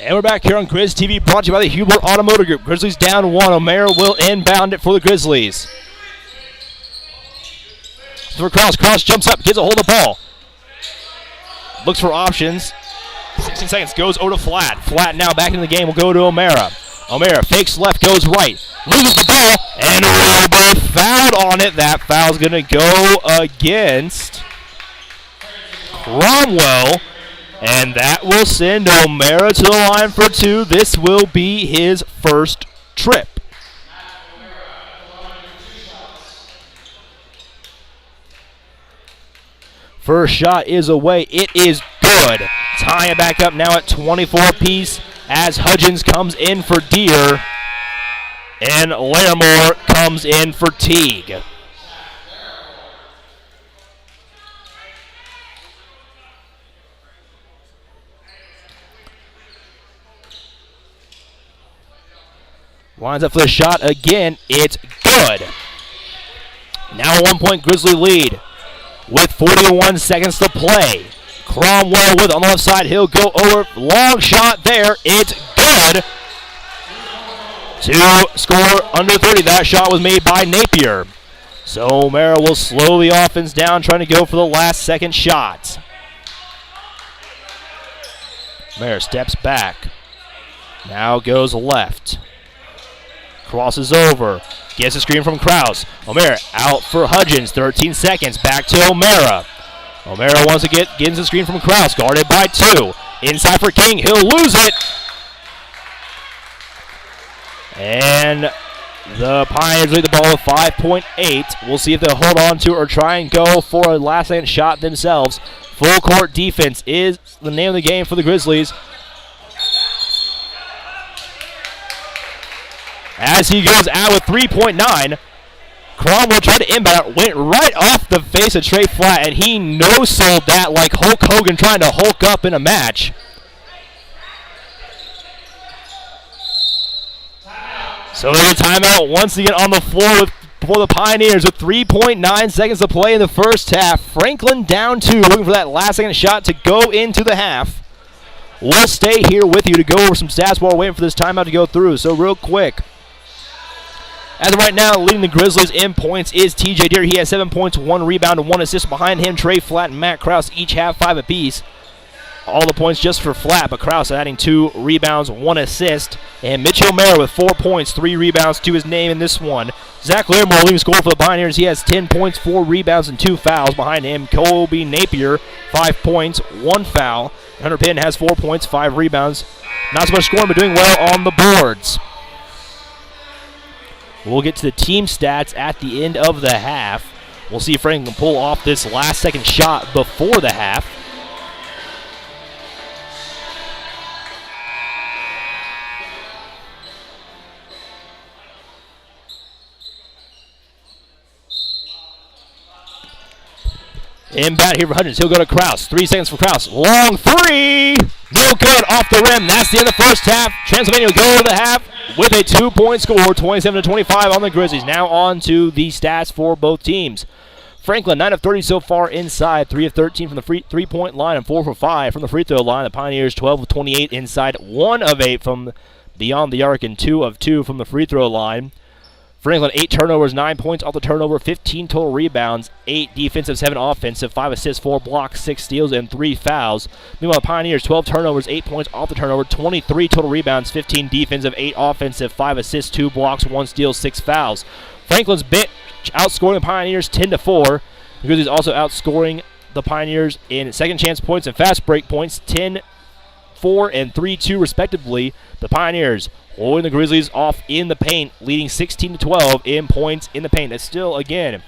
And we're back here on Grizz TV, brought to you by the Hubler Automotive Group. Grizzlies down 1. O'Mara will inbound it for the Grizzlies. For Kraus. Kraus jumps up, gets a hold of the ball. Looks for options. 16 seconds, goes over to Flat. Flat now back into the game will go to O'Mara. O'Mara fakes left, goes right. Loses the ball, and will be fouled on it. That foul's going to go against Cromwell. And that will send O'Mara to the line for 2. This will be his first trip. First shot is away. It is good. Tying it back up now at 24 apiece as Hudgens comes in for Deere. And Larimore comes in for Teague. Lines up for the shot again. It's good. Now a 1-point Grizzly lead with 41 seconds to play. Cromwell with it on the left side. He'll go over. Long shot there. It's good. To score under 30. That shot was made by Napier. So O'Mara will slow the offense down, trying to go for the last second shot. O'Mara steps back. Now goes left. Crosses over. Gets a screen from Kraus. O'Mara out for Hudgens. 13 seconds. Back to O'Mara. O'Mara wants to gets a screen from Kraus. Guarded by 2. Inside for King. He'll lose it. And the Pioneers lead the ball with 5.8. We'll see if they'll hold on to or try and go for a last-second shot themselves. Full court defense is the name of the game for the Grizzlies. As he goes out with 3.9, Cromwell tried to inbound, went right off the face of Trey Flat, and he no-sold that like Hulk Hogan trying to Hulk up in a match. So there's a timeout once again on the floor for the Pioneers with 3.9 seconds to play in the first half. Franklin down 2, looking for that last-second shot to go into the half. We'll stay here with you to go over some stats while we're waiting for this timeout to go through. So real quick, As of right now, leading the Grizzlies in points is TJ Deere. He has 7 points, 1 rebound, and 1 assist. Behind him, Trey Flatt and Matt Krause each have 5 apiece. All the points just for Flatt, but Krause adding 2 rebounds, 1 assist. And Mitch O'Mara with 4 points, 3 rebounds to his name in this one. Zach Larimore leading scorer for the Pioneers. He has 10 points, 4 rebounds, and 2 fouls. Behind him, Kobe Napier, 5 points, 1 foul. Hunter Pinn has 4 points, 5 rebounds. Not so much scoring, but doing well on the boards. We'll get to the team stats at the end of the half. We'll see if Franklin can pull off this last second shot before the half. Inbound here for Hudgens. He'll go to Krause. 3 seconds for Krause. Long 3. No good. Off the rim. That's the end of the first half. Transylvania will go to the half with a 2-point score. 27-25 on the Grizzlies. Now on to the stats for both teams. Franklin, 9 of 30 so far inside. 3 of 13 from the three-point line and 4 for 5 from the free throw line. The Pioneers, 12 of 28 inside. 1 of 8 from beyond the arc and 2 of 2 from the free throw line. Franklin, 8 turnovers, 9 points off the turnover, 15 total rebounds, 8 defensive, 7 offensive, 5 assists, 4 blocks, 6 steals, and 3 fouls. Meanwhile, Pioneers, 12 turnovers, 8 points off the turnover, 23 total rebounds, 15 defensive, 8 offensive, 5 assists, 2 blocks, 1 steal, 6 fouls. Franklin's bench outscoring the Pioneers 10-4. The Grizzlies also outscoring the Pioneers in second chance points and fast break points, 10-4 and 3-2 respectively. The Pioneers holding the Grizzlies off in the paint, leading 16-12 in points in the paint. That's still, again,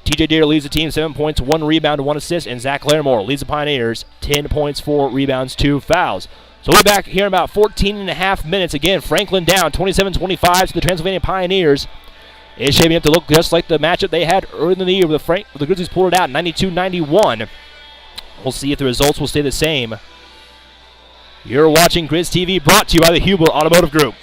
TJ Deere leads the team, 7 points, 1 rebound, 1 assist, and Zach Larimore leads the Pioneers, 10 points, 4 rebounds, 2 fouls. So we'll be back here in about 14 and a half minutes. Again, Franklin down 27-25 to the Transylvania Pioneers. It's shaping up to look just like the matchup they had early in the year where the Grizzlies pulled it out 92-91. We'll see if the results will stay the same. You're watching Grizz TV, brought to you by the Hubler Automotive Group.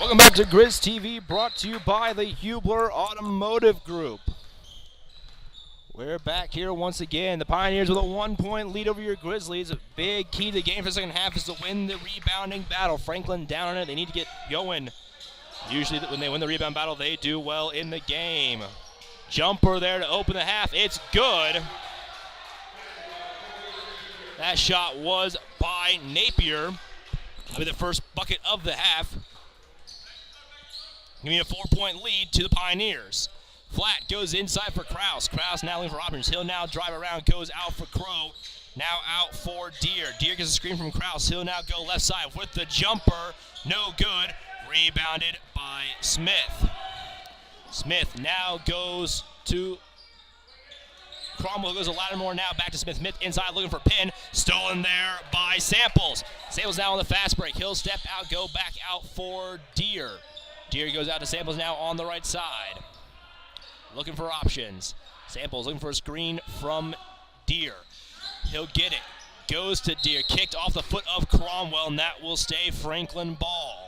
Welcome back to Grizz TV, brought to you by the Hubler Automotive Group. We're back here once again. The Pioneers with a 1-point lead over your Grizzlies. A big key to the game for the second half is to win the rebounding battle. Franklin down on it. They need to get going. Usually when they win the rebound battle, they do well in the game. Jumper there to open the half. It's good. That shot was by Napier. That'll be the first bucket of the half. Give me a 4-point lead to the Pioneers. Flat goes inside for Kraus. Kraus now looking for options. He'll now drive around, goes out for Crow. Now out for Deere. Deere gets a screen from Kraus. He'll now go left side with the jumper. No good. Rebounded by Smith. Smith now goes to Cromwell. Goes to Lattimore now back to Smith. Smith inside looking for pin. Stolen there by Samples. Samples now on the fast break. He'll step out, go back out for Deere. Deere goes out to Samples now on the right side. Looking for options. Samples looking for a screen from Deere. He'll get it. Goes to Deere. Kicked off the foot of Cromwell, and that will stay Franklin ball.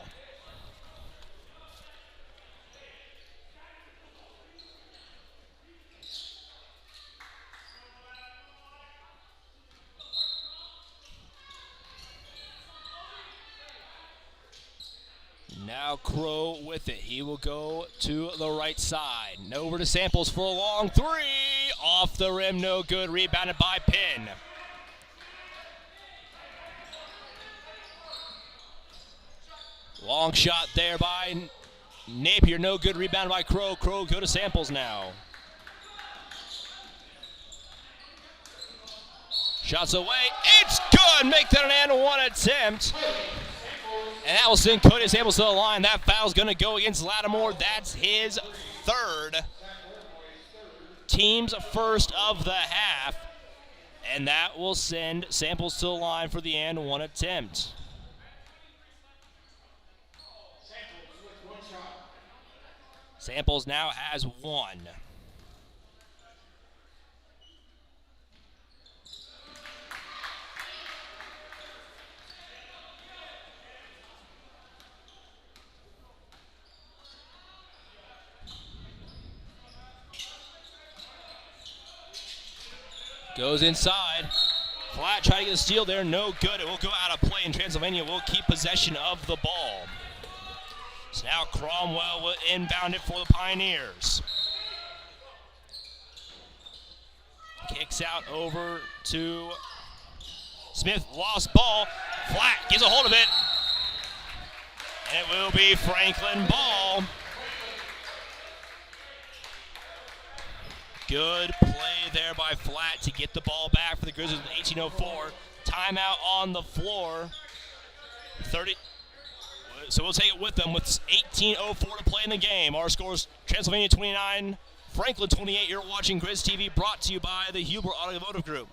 Now Crow with it. He will go to the right side. Over to Samples for a long three. Off the rim, no good. Rebounded by Pin. Long shot there by Napier. No good. Rebounded by Crow. Crow go to Samples now. Shots away. It's good. Make that an and one attempt. And that will send Cody Samples to the line. That foul's going to go against Lattimore. That's his third. Team's first of the half. And that will send Samples to the line for the and one attempt. Samples now has one. Goes inside. Flat trying to get a steal there. No good. It will go out of play, and Transylvania will keep possession of the ball. So now Cromwell will inbound it for the Pioneers. Kicks out over to Smith. Lost ball. Flat gets a hold of it. And it will be Franklin ball. Good play there by Flat to get the ball back for the Grizzlies with 18:04. Timeout on the floor. 30. So we'll take it with them with 18:04 to play in the game. Our scores: Transylvania 29, Franklin 28. You're watching Grizz TV, brought to you by the Hubler Automotive Group.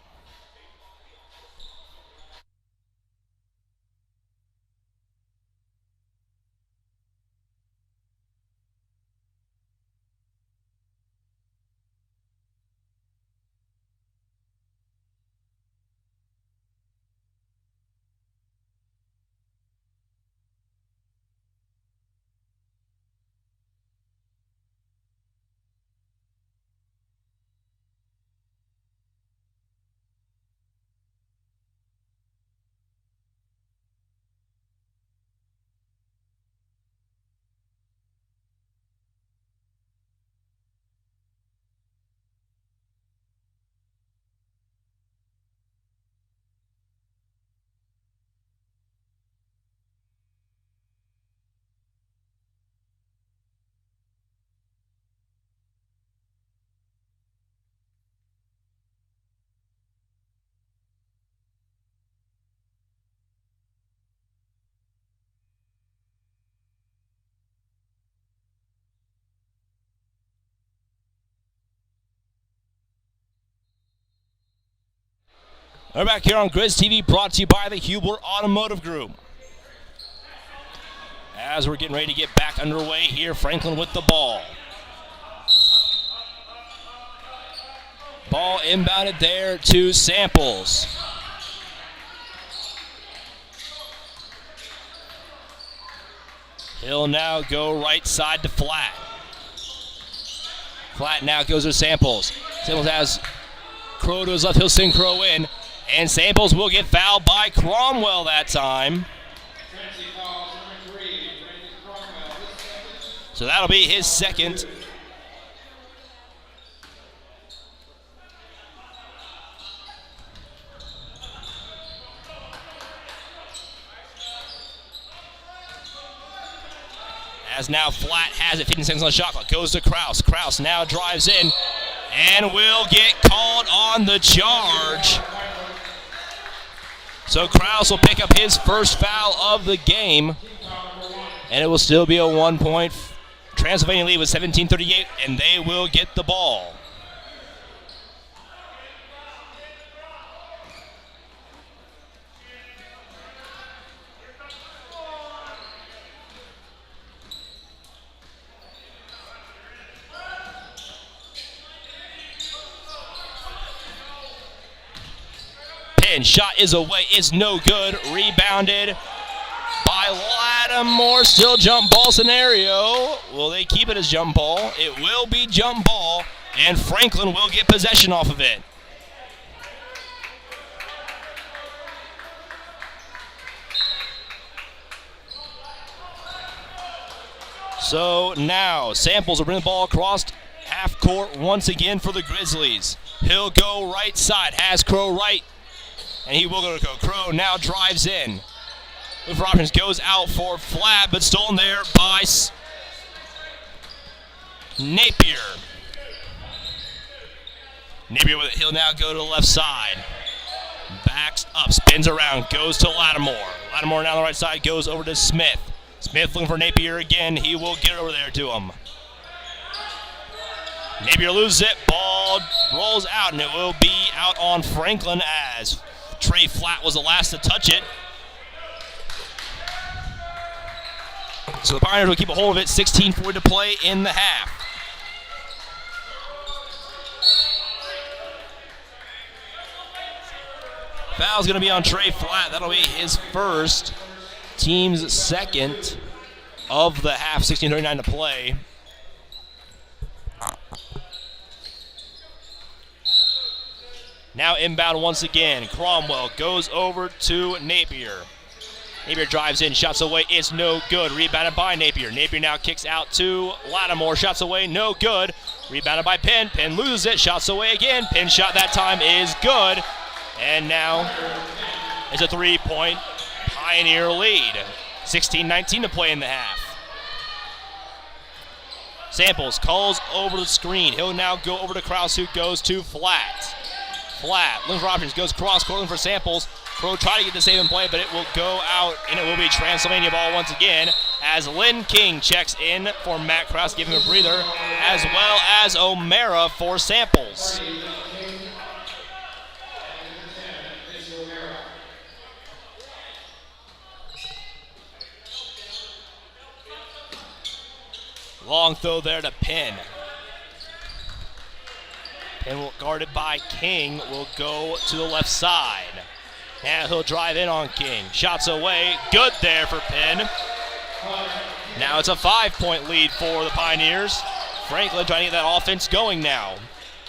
We're back here on Grizz TV, brought to you by the Hubler Automotive Group. As we're getting ready to get back underway here, Franklin with the ball. Ball inbounded there to Samples. He'll now go right side to Flat. Flat now goes to Samples. Samples has Crow to his left. He'll send Crow in. And Samples will get fouled by Cromwell that time. So that'll be his second. As now Flat has it, 15 seconds on the shot clock. Goes to Kraus. Kraus now drives in and will get called on the charge. So Kraus will pick up his first foul of the game. And it will still be a 1-point Transylvania lead with 17:38, and they will get the ball. Shot is away, is no good. Rebounded by Lattimore. Still jump ball scenario. Will they keep it as jump ball? It will be jump ball, and Franklin will get possession off of it. So now Samples will bring the ball across half court once again for the Grizzlies. He'll go right side, has Crow right. And he will go. Crow now drives in. Move for options, goes out for Flat, but stolen there by Napier. Napier with it. He'll now go to the left side. Backs up, spins around, goes to Lattimore. Lattimore now on the right side, goes over to Smith. Smith looking for Napier again. He will get over there to him. Napier loses it. Ball rolls out, and it will be out on Franklin as Trey Flat was the last to touch it. So the Pioneers will keep a hold of it. 16:40 to play in the half. Foul's going to be on Trey Flat. That'll be his first, team's second of the half. 16:39 to play. Now inbound once again. Cromwell goes over to Napier. Napier drives in, shots away, it's no good. Rebounded by Napier. Napier now kicks out to Lattimore. Shots away, no good. Rebounded by Penn. Penn loses it, shots away again. Penn shot that time is good. And now it's a 3-point Pioneer lead. 16:19 to play in the half. Samples calls over the screen. He'll now go over to Kraus, who goes to Flat. Flat, looking for options, goes cross-court, looking for Samples. Crow try to get the save and play, but it will go out, and it will be Transylvania ball once again as Lynn King checks in for Matt Kraus, giving him a breather, as well as O'Mara for Samples. Long throw there to Penn. Penn, guarded by King, will go to the left side. Now he'll drive in on King. Shots away. Good there for Penn. Now it's a 5-point lead for the Pioneers. Franklin trying to get that offense going now.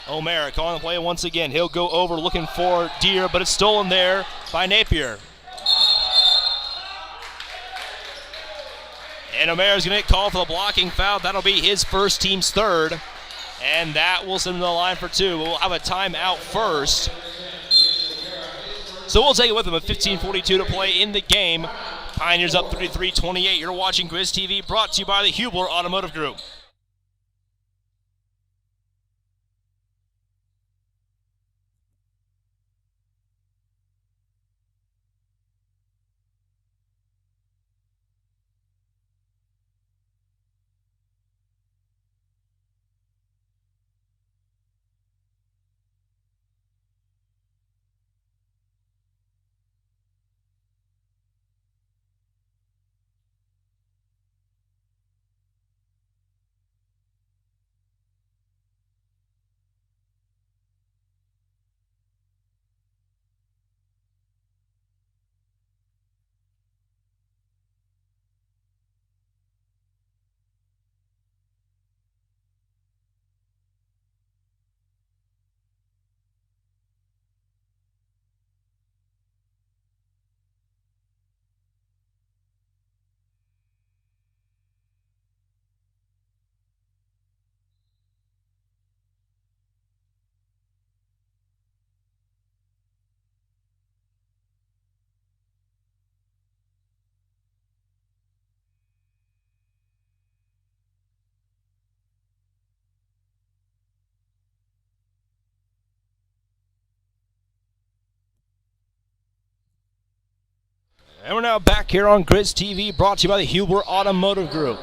O'Mara calling the play once again. He'll go over looking for Deere, but it's stolen there by Napier. And O'Mara's going to get called for the blocking foul. That'll be his first, team's third. And that will send him to the line for two. We'll have a timeout first. So we'll take it with them. With 15:42 to play in the game. Pioneers up 33-28. You're watching Grizz TV, brought to you by the Hubler Automotive Group. now back here on Grizz TV, brought to you by the Huber Automotive Group.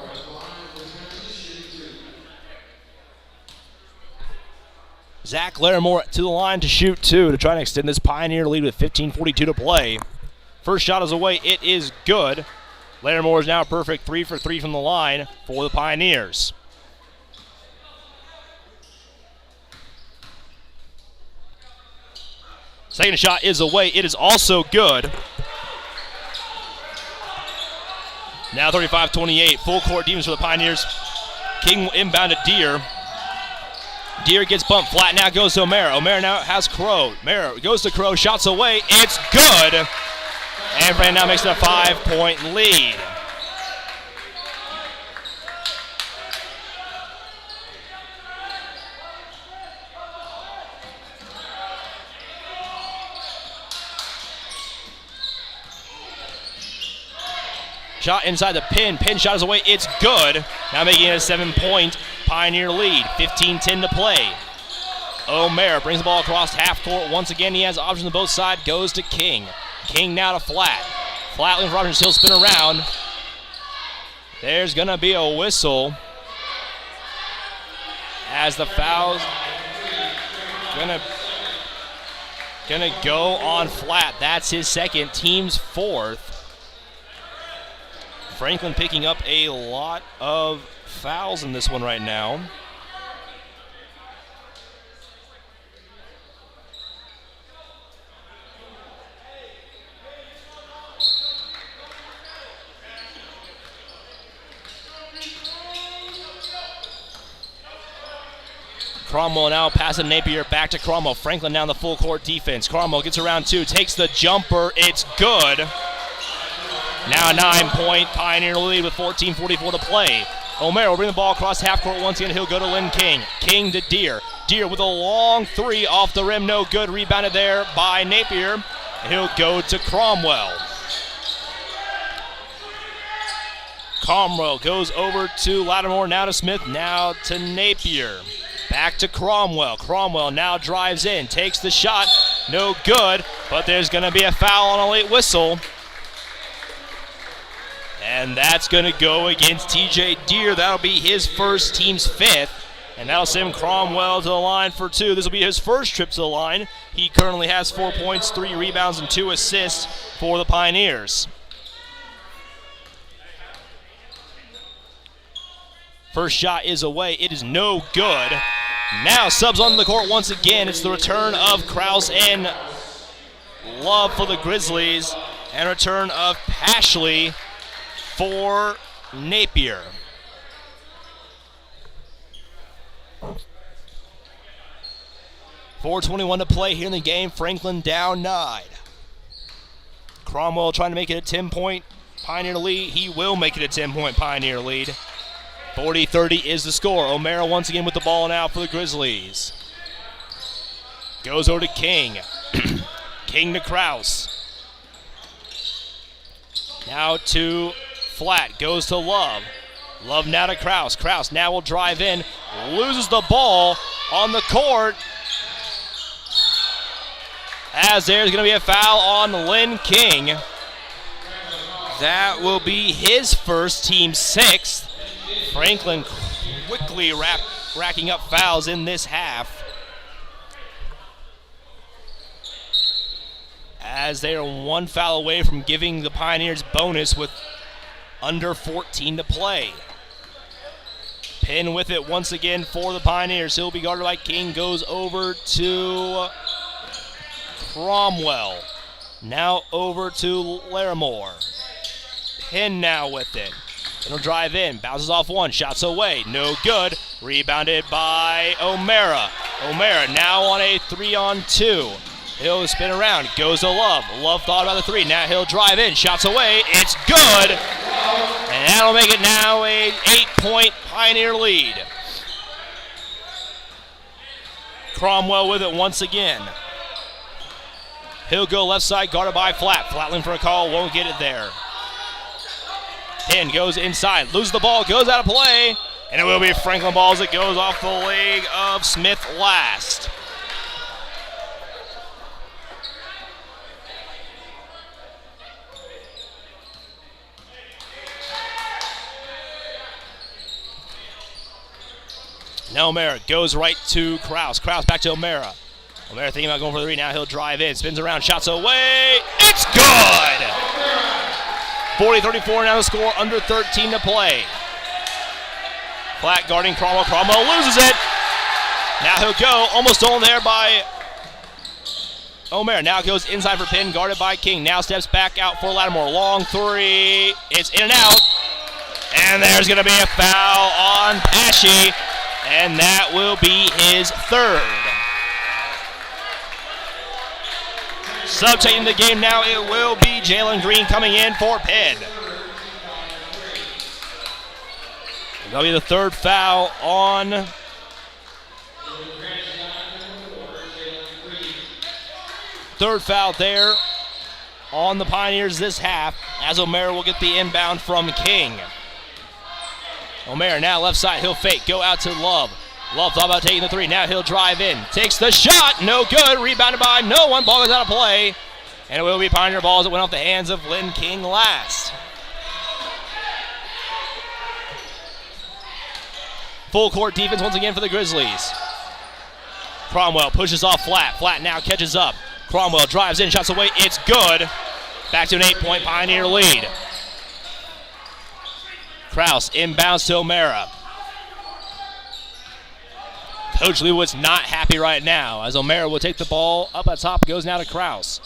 Zach Larimore to the line to shoot two to try and extend this Pioneer lead with 15:42 to play. First shot is away. It is good. Larimore is now perfect, 3 for 3 from the line for the Pioneers. Second shot is away. It is also good. Now 35-28. Full court defense for the Pioneers. King will inbound to Deere. Deere gets bumped flat. Now goes to O'Mara. O'Mara now has Crow. O'Mara goes to Crow. Shots away. It's good. And Brandon now makes it a 5-point lead. Shot inside the pin. Pin shot is away. It's good. Now making it a 7-point Pioneer lead. 15-10 to play. O'Mara brings the ball across half court. Once again, he has options on both sides. Goes to King. King now to Flat. Flat with Rogers. He'll spin around. There's going to be a whistle as the foul's gonna go on Flat. That's his second, team's fourth. Franklin picking up a lot of fouls in this one right now. Cromwell now passing Napier back to Cromwell. Franklin now in the full court defense. Cromwell gets around two, takes the jumper. It's good. Now a 9-point Pioneer lead with 14:44 to play. O'Mara will bring the ball across half court once again. He'll go to Lynn King. King to Deere. Deere with a long three off the rim. No good. Rebounded there by Napier. And he'll go to Cromwell. Cromwell goes over to Lattimore. Now to Smith. Now to Napier. Back to Cromwell. Cromwell now drives in. Takes the shot. No good. But there's going to be a foul on a late whistle. And that's going to go against TJ Deere. That'll be his first, team's fifth. And that'll send Cromwell to the line for two. This will be his first trip to the line. He currently has 4 points, 3 rebounds, and 2 assists for the Pioneers. First shot is away. It is no good. Now subs onto the court once again. It's the return of Krause and Love for the Grizzlies. And return of Pashley for Napier. .421 to play here in the game. Franklin down 9. Cromwell trying to make it a 10-point Pioneer lead. He will make it a 10-point Pioneer lead. 40-30 is the score. O'Mara once again with the ball now for the Grizzlies. Goes over to King. King to Krause. Now to Flat. Goes to Love. Love now to Krause. Krause now will drive in. Loses the ball on the court. As there's going to be a foul on Lynn King. That will be his first, team sixth. Franklin quickly racking up fouls in this half. As they are one foul away from giving the Pioneers bonus with under 14 to play. Pin with it once again for the Pioneers. He'll be guarded by King. Goes over to Cromwell. Now over to Larimore. Pin now with it. It'll drive in. Bounces off one. Shots away. No good. Rebounded by O'Mara. O'Mara now on a 3-on-2. He'll spin around. Goes to Love. Love thought about the three. Now he'll drive in. Shots away. It's good. And that'll make it now a 8-point Pioneer lead. Cromwell with it once again. He'll go left side, guarded by Flat. Flatland for a call. Won't get it there. Pin goes inside. Loses the ball. Goes out of play. And it will be Franklin ball as it goes off the leg of Smith last. Now O'Mara goes right to Kraus. Kraus back to O'Mara. O'Mara thinking about going for the three. Now he'll drive in. Spins around. Shots away. It's good! 40-34 now the score. Under 13 to play. Flat guarding Cromwell. Cromwell loses it. Now he'll go. Almost stolen there by O'Mara. Now goes inside for pin. Guarded by King. Now steps back out for Lattimore. Long three. It's in and out. And there's going to be a foul on Pesci. And that will be his third. Subtaking the game now, it will be Jalen Green coming in for Penn. That'll be the third foul on there on the Pioneers this half, as O'Mara will get the inbound from King. O'Mara now left side, he'll fake, go out to Love. Love thought about taking the three, now he'll drive in. Takes the shot, no good, rebounded by no one, ball goes out of play. And it will be Pioneer balls that went off the hands of Lynn King last. Full court defense once again for the Grizzlies. Cromwell pushes off Flat. Flat now catches up. Cromwell drives in, shots away, it's good. Back to an 8-point Pioneer lead. Kraus inbounds to O'Mara. Coach Leawood's not happy right now, as O'Mara will take the ball up at top, goes now to Kraus.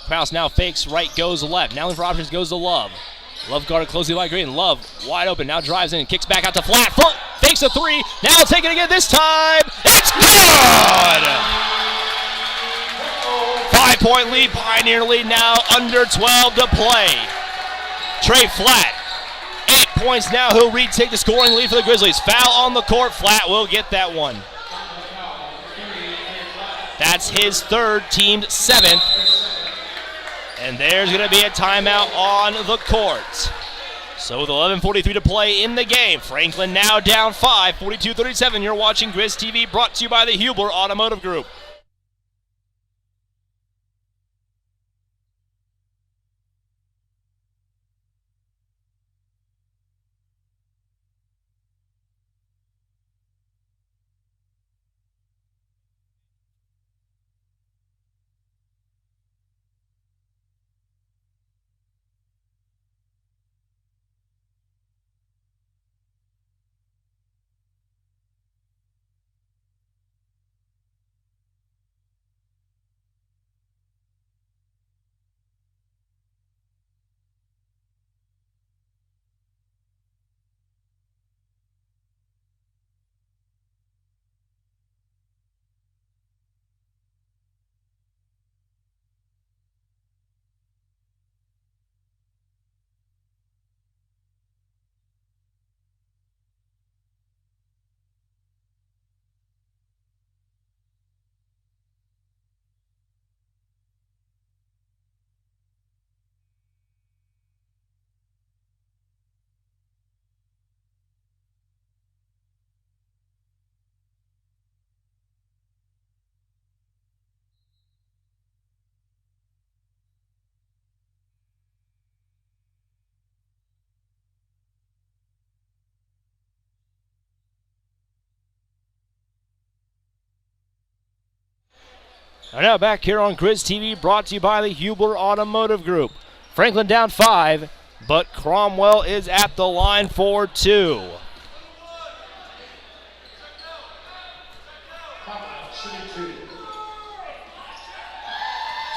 Kraus now fakes right, goes left. Now looking for options, goes to Love. Love guarded closely by Green. Love wide open, now drives in, kicks back out to Flat. Fakes a three, now he'll take it again this time. It's good! 5-point lead, Pioneer lead now, under 12 to play. Trey Flat. 8 points now, he'll retake the scoring lead for the Grizzlies. Foul on the court, Flat will get that one. That's his third, team seventh. And there's going to be a timeout on the court. So with 11:43 to play in the game, Franklin now down 5, 42-37. You're watching Grizz TV, brought to you by the Hubler Automotive Group. And now back here on Grizz TV, brought to you by the Hubler Automotive Group. Franklin down 5, but Cromwell is at the line for 2.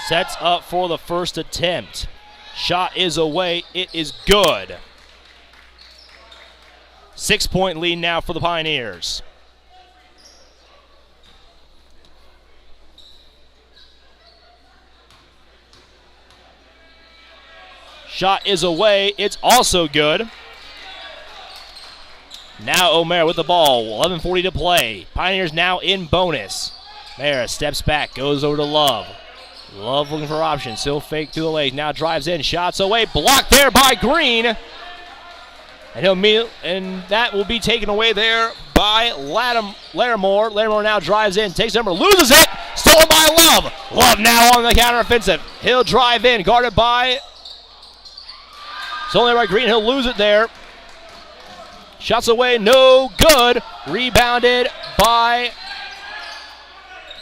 Sets up for the first attempt. Shot is away, it is good. 6-point lead now for the Pioneers. Shot is away. It's also good. Now O'Mara with the ball. 11:40 to play. Pioneers now in bonus. O'Mara steps back. Goes over to Love. Love looking for options. Still fake through the legs. Now drives in. Shots away. Blocked there by Green. And that will be taken away there by Lattimore. Lattimore now drives in. Takes number. Loses it. Stolen by Love. Love now on the counteroffensive. He'll drive in. Guarded by... It's only by Green. He'll lose it there. Shots away, no good. Rebounded by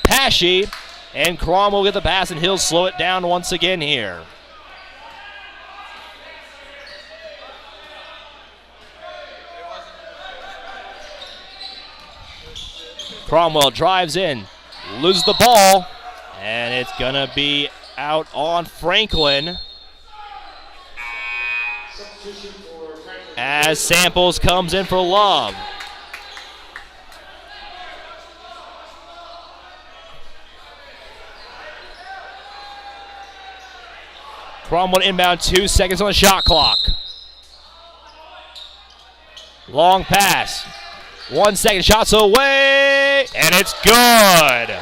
Pesci. And Cromwell will get the pass, and he'll slow it down once again here. Cromwell drives in, loses the ball, and it's going to be out on Franklin as Samples comes in for Love. Cromwell inbound, 2 seconds on the shot clock. Long pass. 1 second, shots away, and it's good.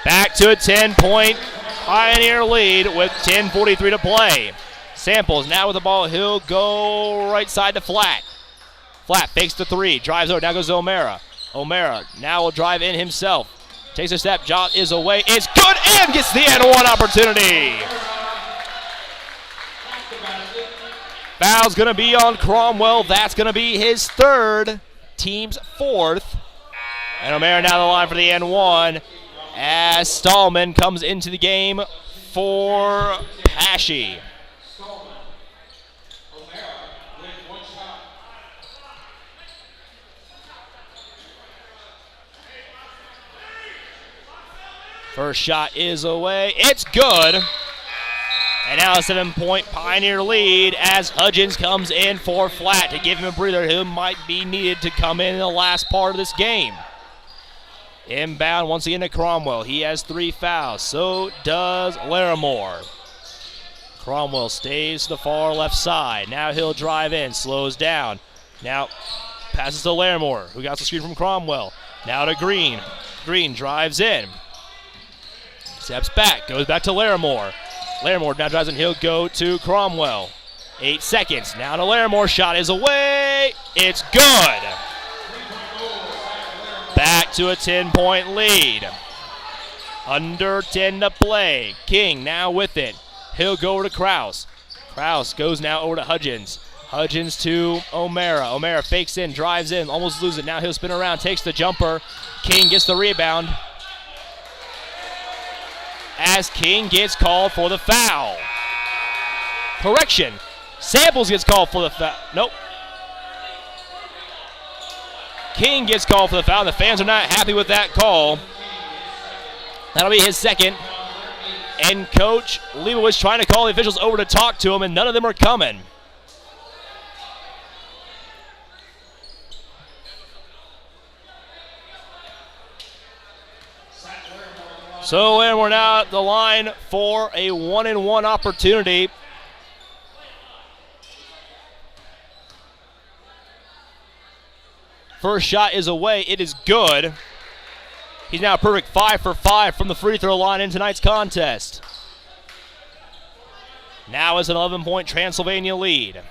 Back to a 10-point Pioneer lead with 10:43 to play. Samples now with the ball. He'll go right side to Flat. Flat fakes the three, drives over. Now goes to O'Mara. O'Mara now will drive in himself. Takes a step, shot is away. It's good and gets the N1 opportunity. Foul's going to be on Cromwell. That's going to be his third, team's fourth. And O'Mara now on the line for the N1 as Stallman comes into the game for Pesci. First shot is away. It's good. And now a 7-point Pioneer lead as Hudgens comes in for Flat to give him a breather who might be needed to come in the last part of this game. Inbound once again to Cromwell. He has 3 fouls. So does Larimore. Cromwell stays to the far left side. Now he'll drive in, slows down. Now passes to Larimore, who got the screen from Cromwell. Now to Green. Green drives in. Steps back, goes back to Larimore. Larimore now drives in, he'll go to Cromwell. 8 seconds, now to Larimore, shot is away, it's good. Back to a 10-point lead. Under 10 to play. King now with it. He'll go over to Krause. Krause goes now over to Hudgens. Hudgens to O'Mara. O'Mara fakes in, drives in, almost loses it. Now he'll spin around, takes the jumper. King gets the rebound. As King gets called for the foul. Correction. Samples gets called for the foul. Nope. King gets called for the foul. The fans are not happy with that call. That'll be his second. And Coach Leibowitz trying to call the officials over to talk to him, and none of them are coming. So, and we're now at the line for a 1-and-1 opportunity. First shot is away. It is good. He's now a perfect 5 for 5 from the free throw line in tonight's contest. Now is an 11-point Transylvania lead.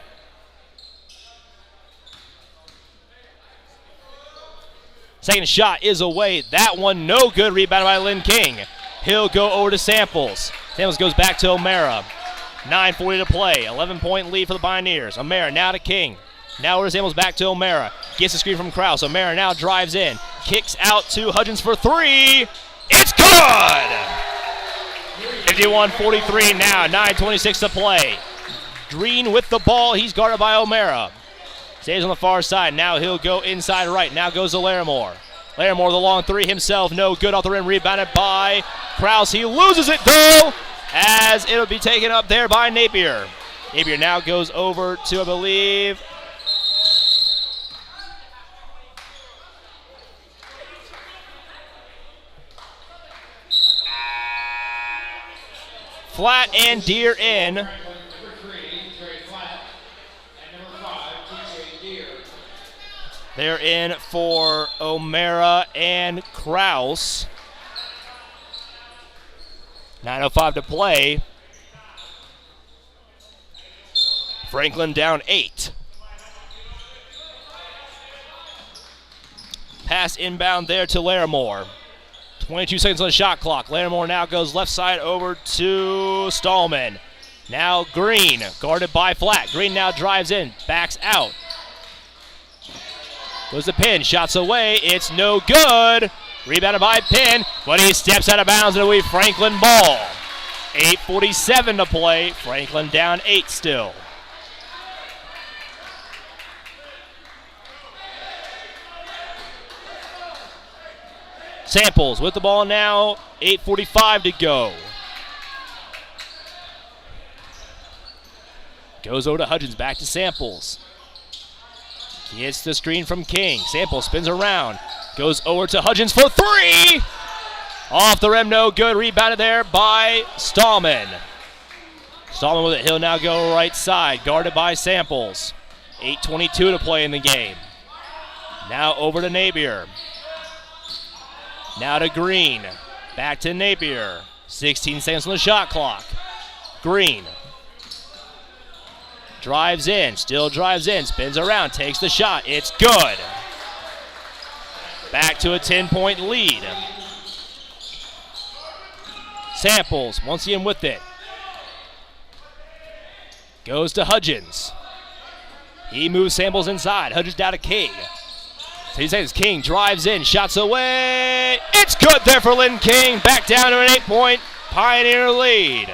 Second shot is away. That one no good. Rebounded by Lynn King. He'll go over to Samples. Samples goes back to O'Mara. 9:40 to play. 11-point lead for the Pioneers. O'Mara now to King. Now over to Samples, back to O'Mara. Gets the screen from Krause. O'Mara now drives in. Kicks out to Hudgens for 3. It's good! 51-43 now. 9:26 to play. Green with the ball. He's guarded by O'Mara. Stays on the far side. Now he'll go inside right. Now goes to Larimore. Larimore, the long 3 himself. No good off the rim. Rebounded by Krause. He loses it, though, as it'll be taken up there by Napier. Napier now goes over to, I believe, Flat and Deer in. They're in for O'Mara and Krause. 9:05 to play. Franklin down 8. Pass inbound there to Larimore. 22 seconds on the shot clock. Larimore now goes left side over to Stallman. Now Green, guarded by Flat. Green now drives in, backs out. Goes to Pin, shots away, it's no good. Rebounded by Pin, but he steps out of bounds and it'll be Franklin ball. 8:47 to play, Franklin down 8 still. Samples with the ball now, 8:45 to go. Goes over to Hudgens, back to Samples. He hits the screen from King. Samples spins around, goes over to Hudgens for 3! Off the rim, no good. Rebounded there by Stallman. Stallman with it, he'll now go right side, guarded by Samples. 8:22 to play in the game. Now over to Napier. Now to Green. Back to Napier. 16 seconds on the shot clock. Green. Drives in, still drives in, spins around, takes the shot. It's good. Back to a 10-point lead. Samples, once again with it. Goes to Hudgens. He moves Samples inside. Hudgens down to King. 10 seconds, King drives in, shots away. It's good there for Lynn King. Back down to an 8-point Pioneer lead.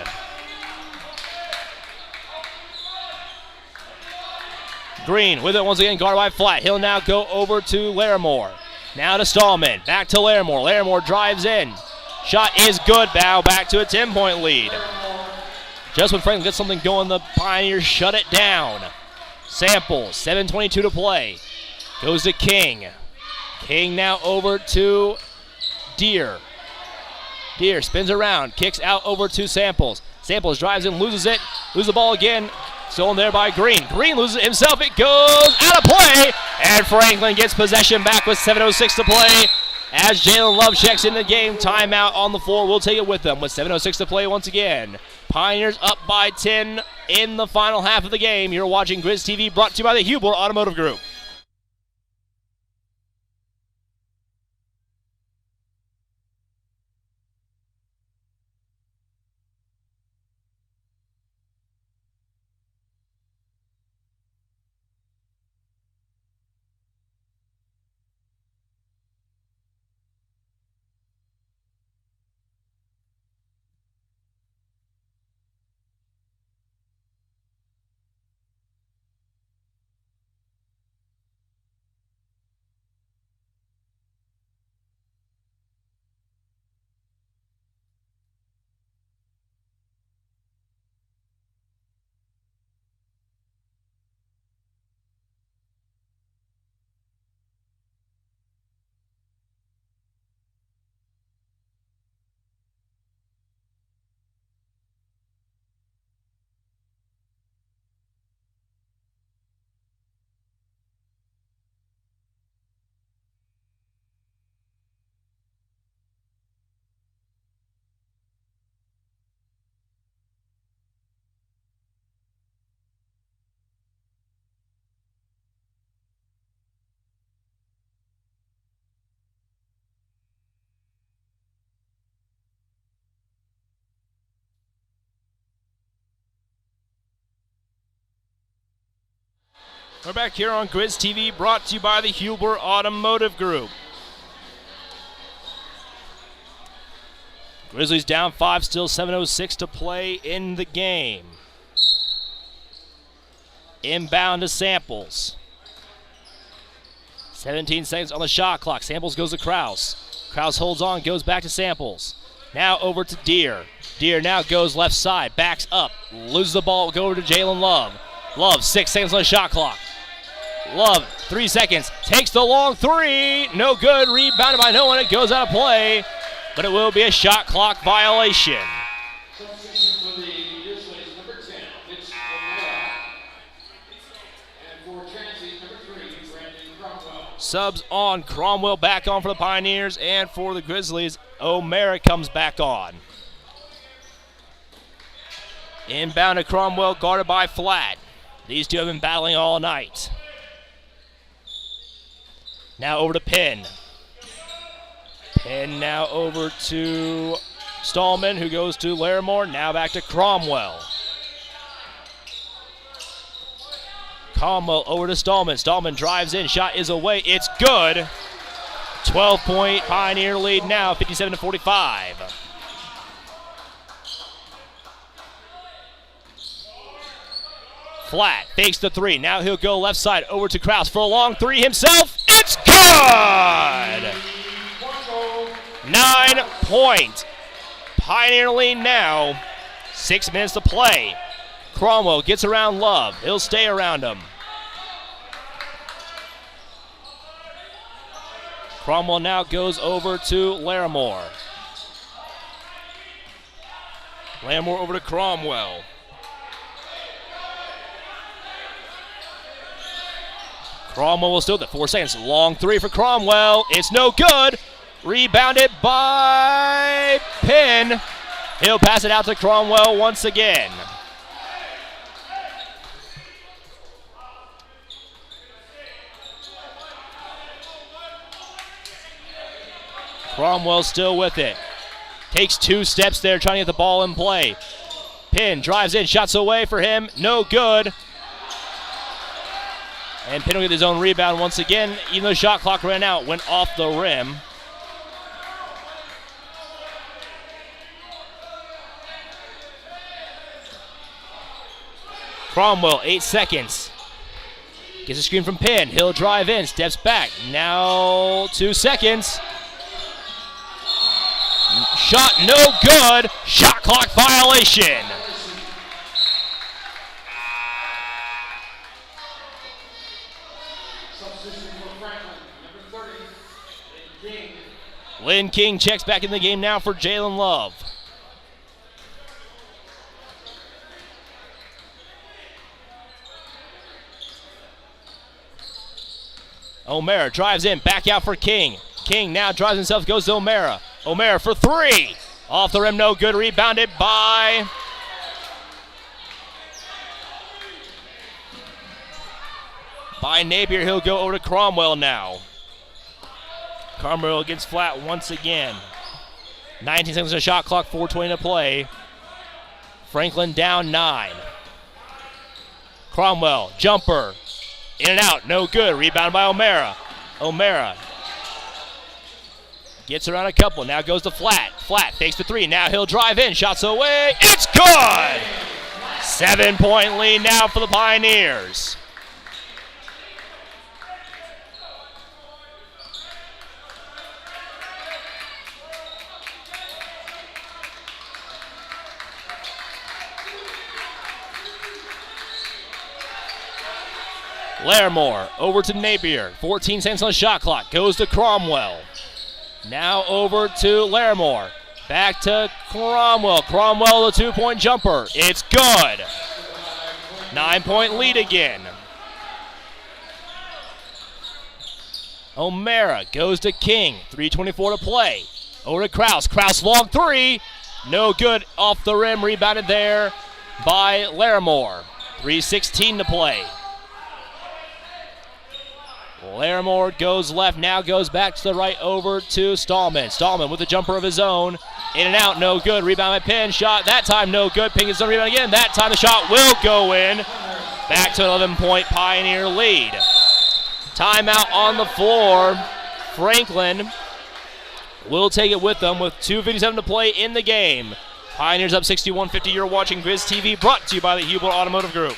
Green with it once again, guarded by Flat. He'll now go over to Larimore. Now to Stallman. Back to Larimore. Larimore drives in. Shot is good. Now back to a 10-point lead. Just when Franklin gets something going, the Pioneers shut it down. Samples, 7:22 to play. Goes to King. King now over to Deere. Deere spins around, kicks out over to Samples. Samples drives in, loses it. Loses the ball again. Stolen there by Green. Green loses it himself. It goes out of play. And Franklin gets possession back with 7:06 to play. As Jalen Love checks in the game, timeout on the floor. We'll take it with them with 7:06 to play once again. Pioneers up by 10 in the final half of the game. You're watching Grizz TV, brought to you by the Hubler Automotive Group. We're back here on Grizz TV, brought to you by the Hubler Automotive Group. Grizzlies down 5, still 7:06 to play in the game. Inbound to Samples. 17 seconds on the shot clock. Samples goes to Krause. Krause holds on, goes back to Samples. Now over to Deere. Deere now goes left side, backs up, loses the ball, go over to Jalen Love. Love, 6 seconds on the shot clock. Love, 3 seconds, takes the long 3, no good, rebounded by no one, it goes out of play, but it will be a shot clock violation. Subs on, Cromwell back on for the Pioneers, and for the Grizzlies, O'Mara comes back on. Inbound to Cromwell, guarded by Flat. These two have been battling all night. Now over to Penn. Penn now over to Stallman, who goes to Larimore. Now back to Cromwell. Cromwell over to Stallman. Stallman drives in. Shot is away. It's good. 12-point Pioneer lead now, 57-45. Flat fakes the three. Now he'll go left side over to Kraus for a long three himself. It's good! 9-point Pioneer lead now. 6 minutes to play. Cromwell gets around Love. He'll stay around him. Cromwell now goes over to Larimore. Larimore over to Cromwell. Cromwell will still at 4 seconds. Long three for Cromwell. It's no good. Rebounded by Penn. He'll pass it out to Cromwell once again. Cromwell still with it. Takes 2 steps there trying to get the ball in play. Penn drives in, shots away for him. No good. And Penn will get his own rebound once again. Even though the shot clock ran out, went off the rim. Cromwell, 8 seconds. Gets a screen from Penn. He'll drive in, steps back. Now 2 seconds. Shot no good. Shot clock violation. Lynn King checks back in the game now for Jalen Love. O'Mara drives in, back out for King. King now drives himself, goes to O'Mara. O'Mara for 3. Off the rim, no good. Rebounded by Napier. He'll go over to Cromwell now. Cromwell gets flat once again. 19 seconds on the shot clock, 4:20 to play. Franklin down 9. Cromwell, jumper. In and out, no good. Rebound by O'Mara. O'Mara gets around a couple, now goes to Flat. Flat takes the 3, now he'll drive in, shots away, it's good! 7-point lead now for the Pioneers. Larimore over to Napier. 14 seconds on the shot clock. Goes to Cromwell. Now over to Larimore. Back to Cromwell. Cromwell, the 2-point jumper. It's good. 9-point lead again. O'Mara goes to King. 3:24 to play. Over to Kraus. Kraus long 3. No good. Off the rim. Rebounded there by Larimore. 3:16 to play. Larimore goes left, now goes back to the right over to Stallman. Stallman with a jumper of his own. In and out, no good. Rebound by Penn. Shot that time, no good. Ping gets the rebound again. That time the shot will go in. Back to an 11-point Pioneer lead. Timeout on the floor. Franklin will take it with them with 2:57 to play in the game. Pioneers up 61-50. You're watching Grizz TV, brought to you by the Hubel Automotive Group.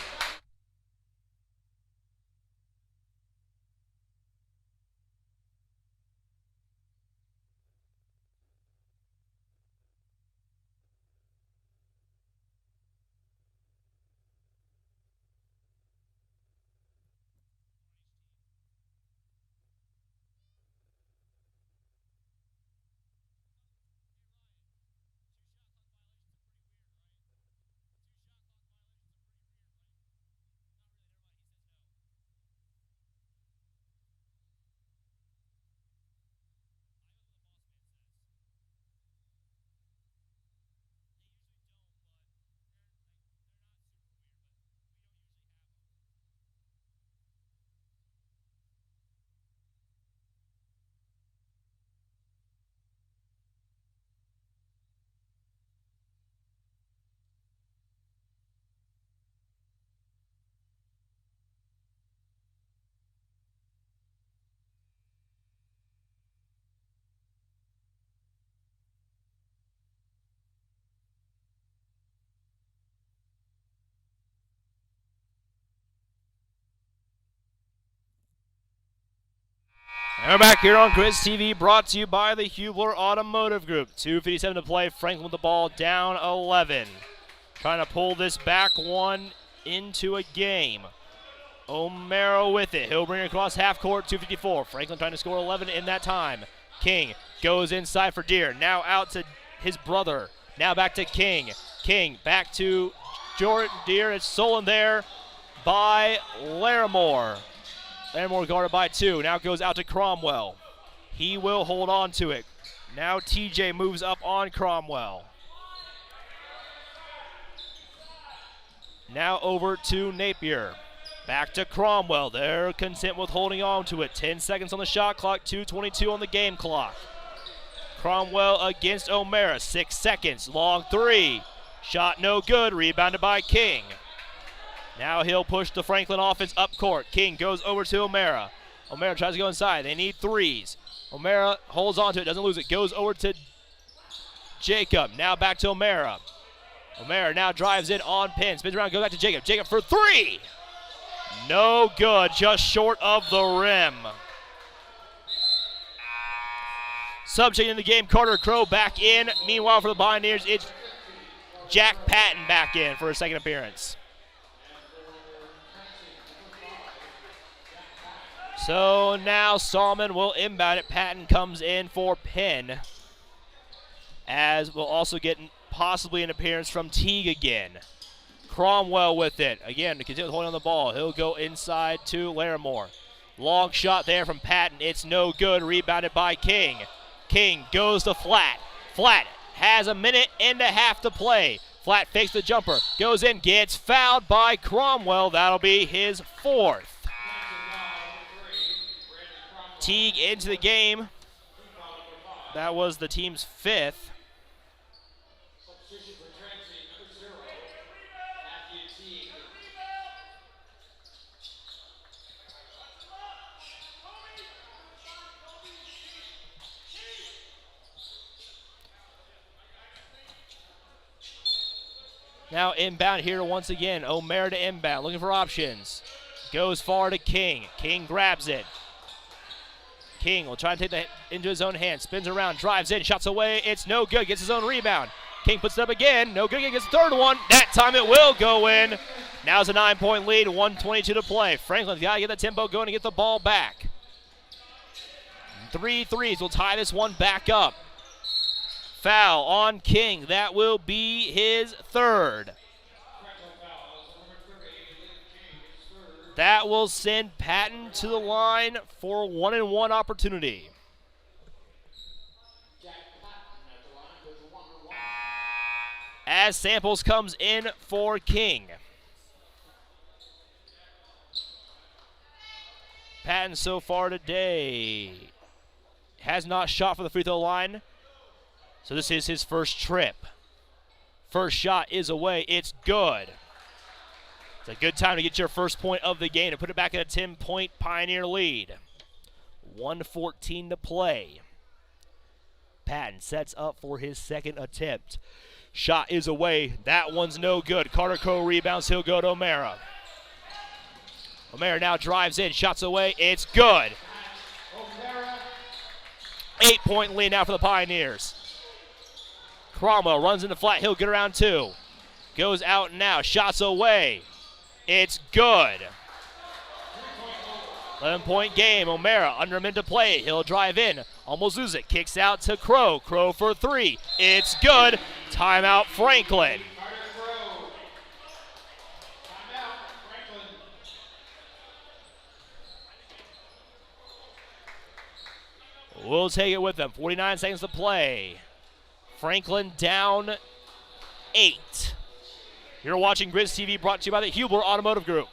And we're back here on Grizz TV, brought to you by the Hubler Automotive Group. 2:57 to play. Franklin with the ball, down 11. Trying to pull this back one into a game. O'Mara with it. He'll bring it across half court, 2:54. Franklin trying to score 11 in that time. King goes inside for Deere. Now out to his brother. Now back to King. King back to Jordan Deere. It's stolen there by Larimore. Larimore guarded by 2. Now goes out to Cromwell. He will hold on to it. Now TJ moves up on Cromwell. Now over to Napier. Back to Cromwell. They're content with holding on to it. 10 seconds on the shot clock, 2:22 on the game clock. Cromwell against O'Mara. 6 seconds. Long 3. Shot no good. Rebounded by King. Now he'll push the Franklin offense up court. King goes over to O'Mara. O'Mara tries to go inside. They need 3s. O'Mara holds on to it. Doesn't lose it. Goes over to Jacob. Now back to O'Mara. O'Mara now drives in on pin. Spins around. Goes back to Jacob. Jacob for 3. No good. Just short of the rim. Subject in the game, Carter Crow back in. Meanwhile, for the Pioneers, it's Jack Patton back in for a second appearance. So now Stallman will inbound it. Patton comes in for Penn, as we'll also get possibly an appearance from Teague again. Cromwell with it. Again, to continue holding on the ball. He'll go inside to Larimore. Long shot there from Patton. It's no good. Rebounded by King. King goes to Flat. Flat has a minute and a half to play. Flat fakes the jumper. Goes in. Gets fouled by Cromwell. That'll be his 4th. Teague into the game. That was the team's 5th. Now inbound here once again. O'Mara to inbound, looking for options. Goes far to King. King grabs it. King will try to take that into his own hand. Spins around, drives in, shots away. It's no good. Gets his own rebound. King puts it up again. No good. Gets the 3rd one. That time it will go in. Now it's a 9-point lead. 1:22 to play. Franklin's got to get the tempo going and get the ball back. 3 threes will tie this one back up. Foul on King. That will be his 3rd. That will send Patton to the line for a 1-and-1 opportunity. As Samples comes in for King. Patton so far today has not shot for the free throw line. So this is his first trip. First shot is away. It's good. It's a good time to get your first point of the game to put it back at a 10-point Pioneer lead. 1:14 to play. Patton sets up for his 2nd attempt. Shot is away. That one's no good. Carter Crow rebounds. He'll go to O'Mara. O'Mara now drives in. Shots away. It's good. 8-point lead now for the Pioneers. Cromwell runs into Flat. He'll get around 2. Goes out now. Shots away. It's good. 11-point game. O'Mara under a minute to play. He'll drive in. Almost lose it. Kicks out to Crow. Crow for 3. It's good. Timeout Franklin. We'll take it with them. 49 seconds to play. Franklin down 8. You're watching Grizz TV, brought to you by the Hubler Automotive Group.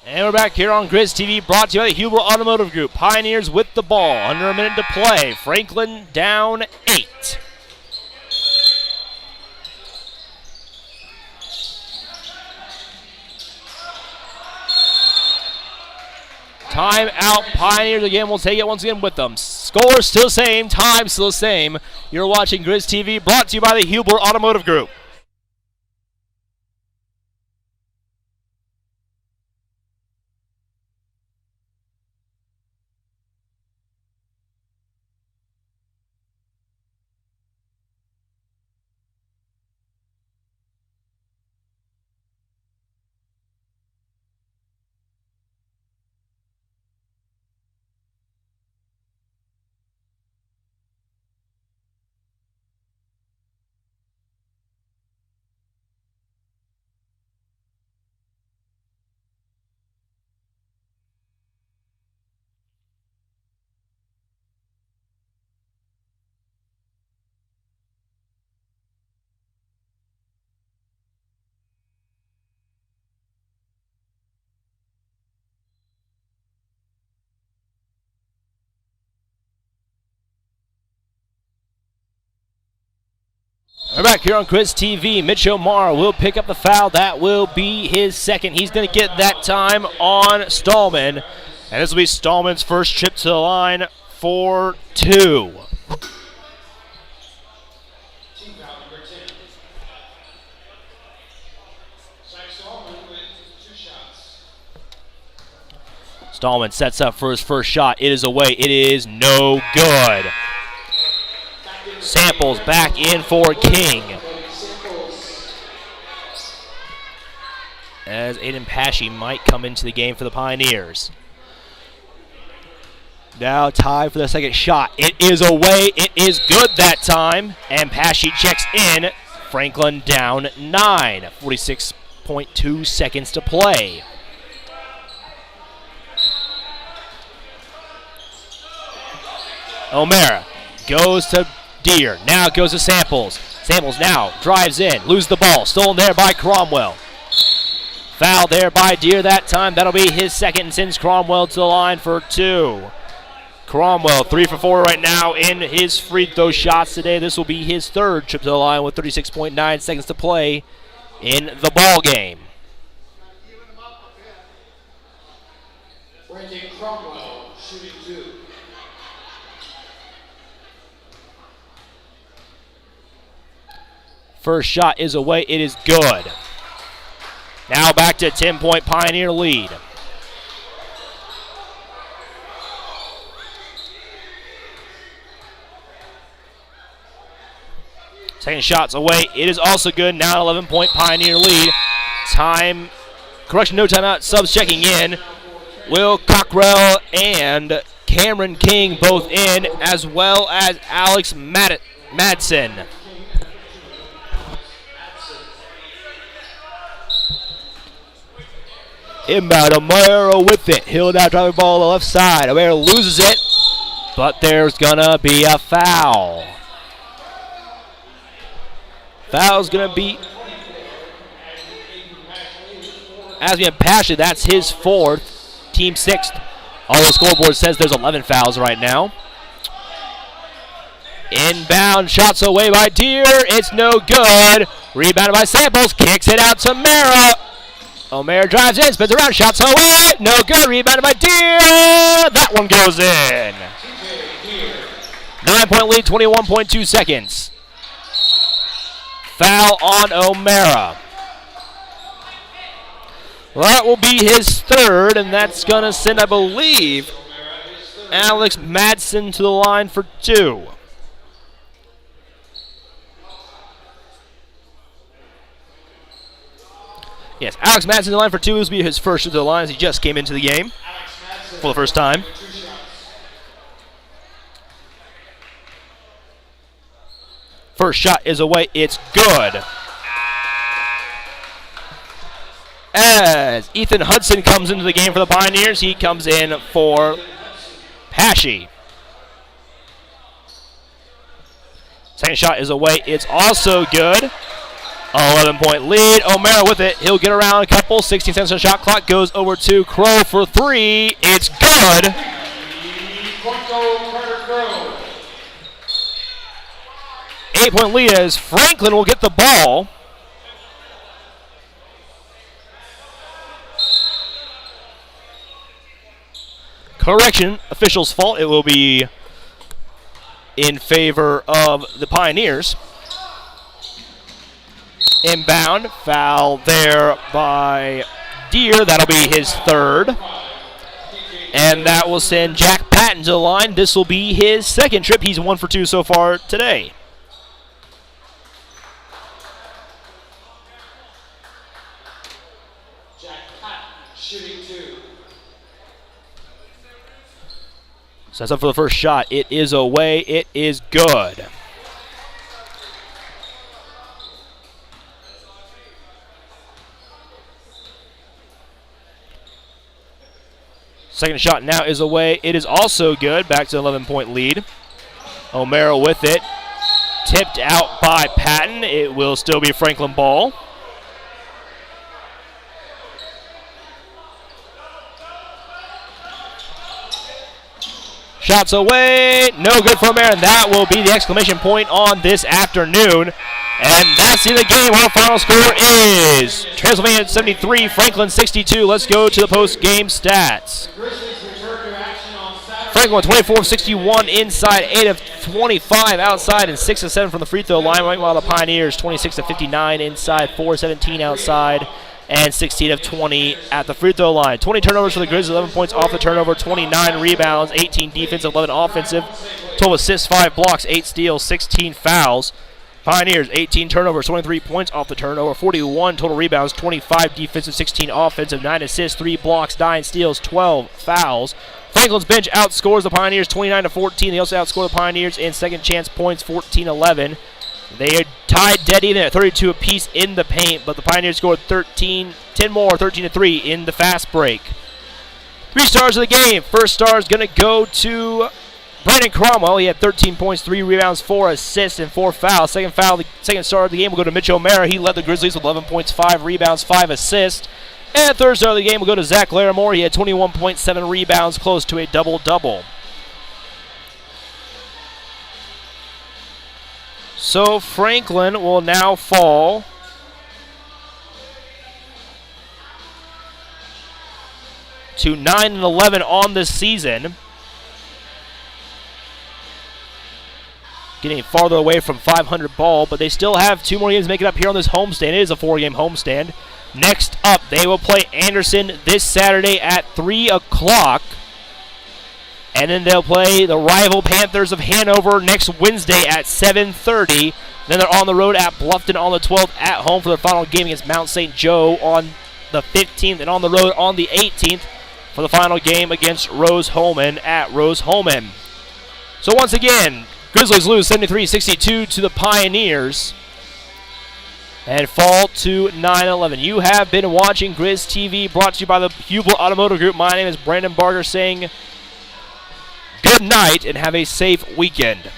And we're back here on Grizz TV, brought to you by the Huber Automotive Group. Pioneers with the ball, under a minute to play. Franklin down 8. Timeout, Pioneers again. We'll take it once again with them. Score still the same, time still the same. You're watching Grizz TV, brought to you by the Huber Automotive Group. We're back here on Grizz TV. Mitch O'Mara will pick up the foul. That will be his second. He's going to get that time on Stallman. And this will be Stallman's first trip to the line for 2. Stallman sets up for his first shot. It is away. It is no good. Samples back in for King. As Aiden Pesci might come into the game for the Pioneers. Now tied for the second shot. It is away. It is good that time. And Pesci checks in. Franklin down 9. 46.2 seconds to play. O'Mara goes to Deere. Now goes to Samples. Samples now drives in. Loses the ball. Stolen there by Cromwell. Foul there by Deere that time. That'll be his second and sends Cromwell to the line for 2. Cromwell 3 for 4 right now in his free throw shots today. This will be his third trip to the line with 36.9 seconds to play in the ball game. Brandon Cromwell shooting 2. First shot is away. It is good. Now back to 10-point Pioneer lead. Second shot's away. It is also good. Now an 11-point Pioneer lead. No timeout. Subs checking in. Will Cockrell and Cameron King both in, as well as Alex Madsen. Inbound, O'Mara with it. He'll now drive the ball on the left side. O'Mara loses it, but there's gonna be a foul. Foul's gonna be Asmian Pasha. That's his 4th, team 6th. Although the scoreboard says there's 11 fouls right now. Inbound, shots away by Deere. It's no good. Rebounded by Samples. Kicks it out to Mara. O'Mara drives in, spins around, shots away. No good. Rebounded by Deere. That one goes in. 9-point lead, 21.2 seconds. Foul on O'Mara. Well, that will be his 3rd, and that's going to send, I believe, Alex Madsen to the line for 2. Yes, Alex Madsen to the line for 2. This will be his first to the line as he just came into the game for the first time. First shot is away. It's good. As Ethan Hudson comes into the game for the Pioneers, he comes in for Pesci. Second shot is away. It's also good. 11-point lead. O'Mara with it. He'll get around a couple. 16 seconds on the shot clock. Goes over to Crow for three. It's good. Point goal, Carter Crow. 8-point lead as Franklin will get the ball. Correction, official's fault. It will be in favor of the Pioneers. Inbound, foul there by Deere. That'll be his third. And that will send Jack Patton to the line. This will be his second trip. He's 1 for 2 so far today. Jack Patton, shooting 2. So that's up for the first shot. It is away. It is good. Second shot now is away. It is also good. Back to an 11-point lead. O'Mara with it. Tipped out by Patton. It will still be Franklin ball. Shots away. No good for O'Mara. And that will be the exclamation point on this afternoon. And that's the end of the game. Our final score is Transylvania 73, Franklin 62. Let's go to the post-game stats. The Grizzlies return to action on Saturday. Franklin with 24 of 61 inside, 8 of 25 outside, and 6 of 7 from the free throw line. While the Pioneers 26 of 59 inside, 4 of 17 outside, and 16 of 20 at the free throw line. 20 turnovers for the Grizzlies, 11 points off the turnover, 29 rebounds, 18 defensive, 11 offensive, 12 assists, 5 blocks, 8 steals, 16 fouls. Pioneers, 18 turnovers, 23 points off the turnover, 41 total rebounds, 25 defensive, 16 offensive, 9 assists, 3 blocks, 9 steals, 12 fouls. Franklin's bench outscores the Pioneers 29-14. They also outscore the Pioneers in second chance points 14-11. They are tied dead even at 32 apiece in the paint, but the Pioneers scored 10 more, 13-3 in the fast break. 3 stars of the game. First star is going to go to Brandon Cromwell. He had 13 points, 3 rebounds, 4 assists, and 4 fouls. Second star of the game will go to Mitch O'Mara. He led the Grizzlies with 11 points, 5 rebounds, 5 assists. And third star of the game will go to Zach Larimore. He had 21.7 rebounds, close to a double-double. So Franklin will now fall to 9-11 on this season, getting farther away from 500 ball, but they still have 2 more games to make it up here on this homestand. It is a 4-game homestand. Next up, they will play Anderson this Saturday at 3 o'clock. And then they'll play the rival Panthers of Hanover next Wednesday at 7:30. Then they're on the road at Bluffton on the 12th, at home for their final game against Mount St. Joe on the 15th, and on the road on the 18th for the final game against Rose-Hulman at Rose-Hulman. So once again, Grizzlies lose 73-62 to the Pioneers and fall to 9-11. You have been watching Grizz TV, brought to you by the Hubel Automotive Group. My name is Brandon Barger saying good night and have a safe weekend.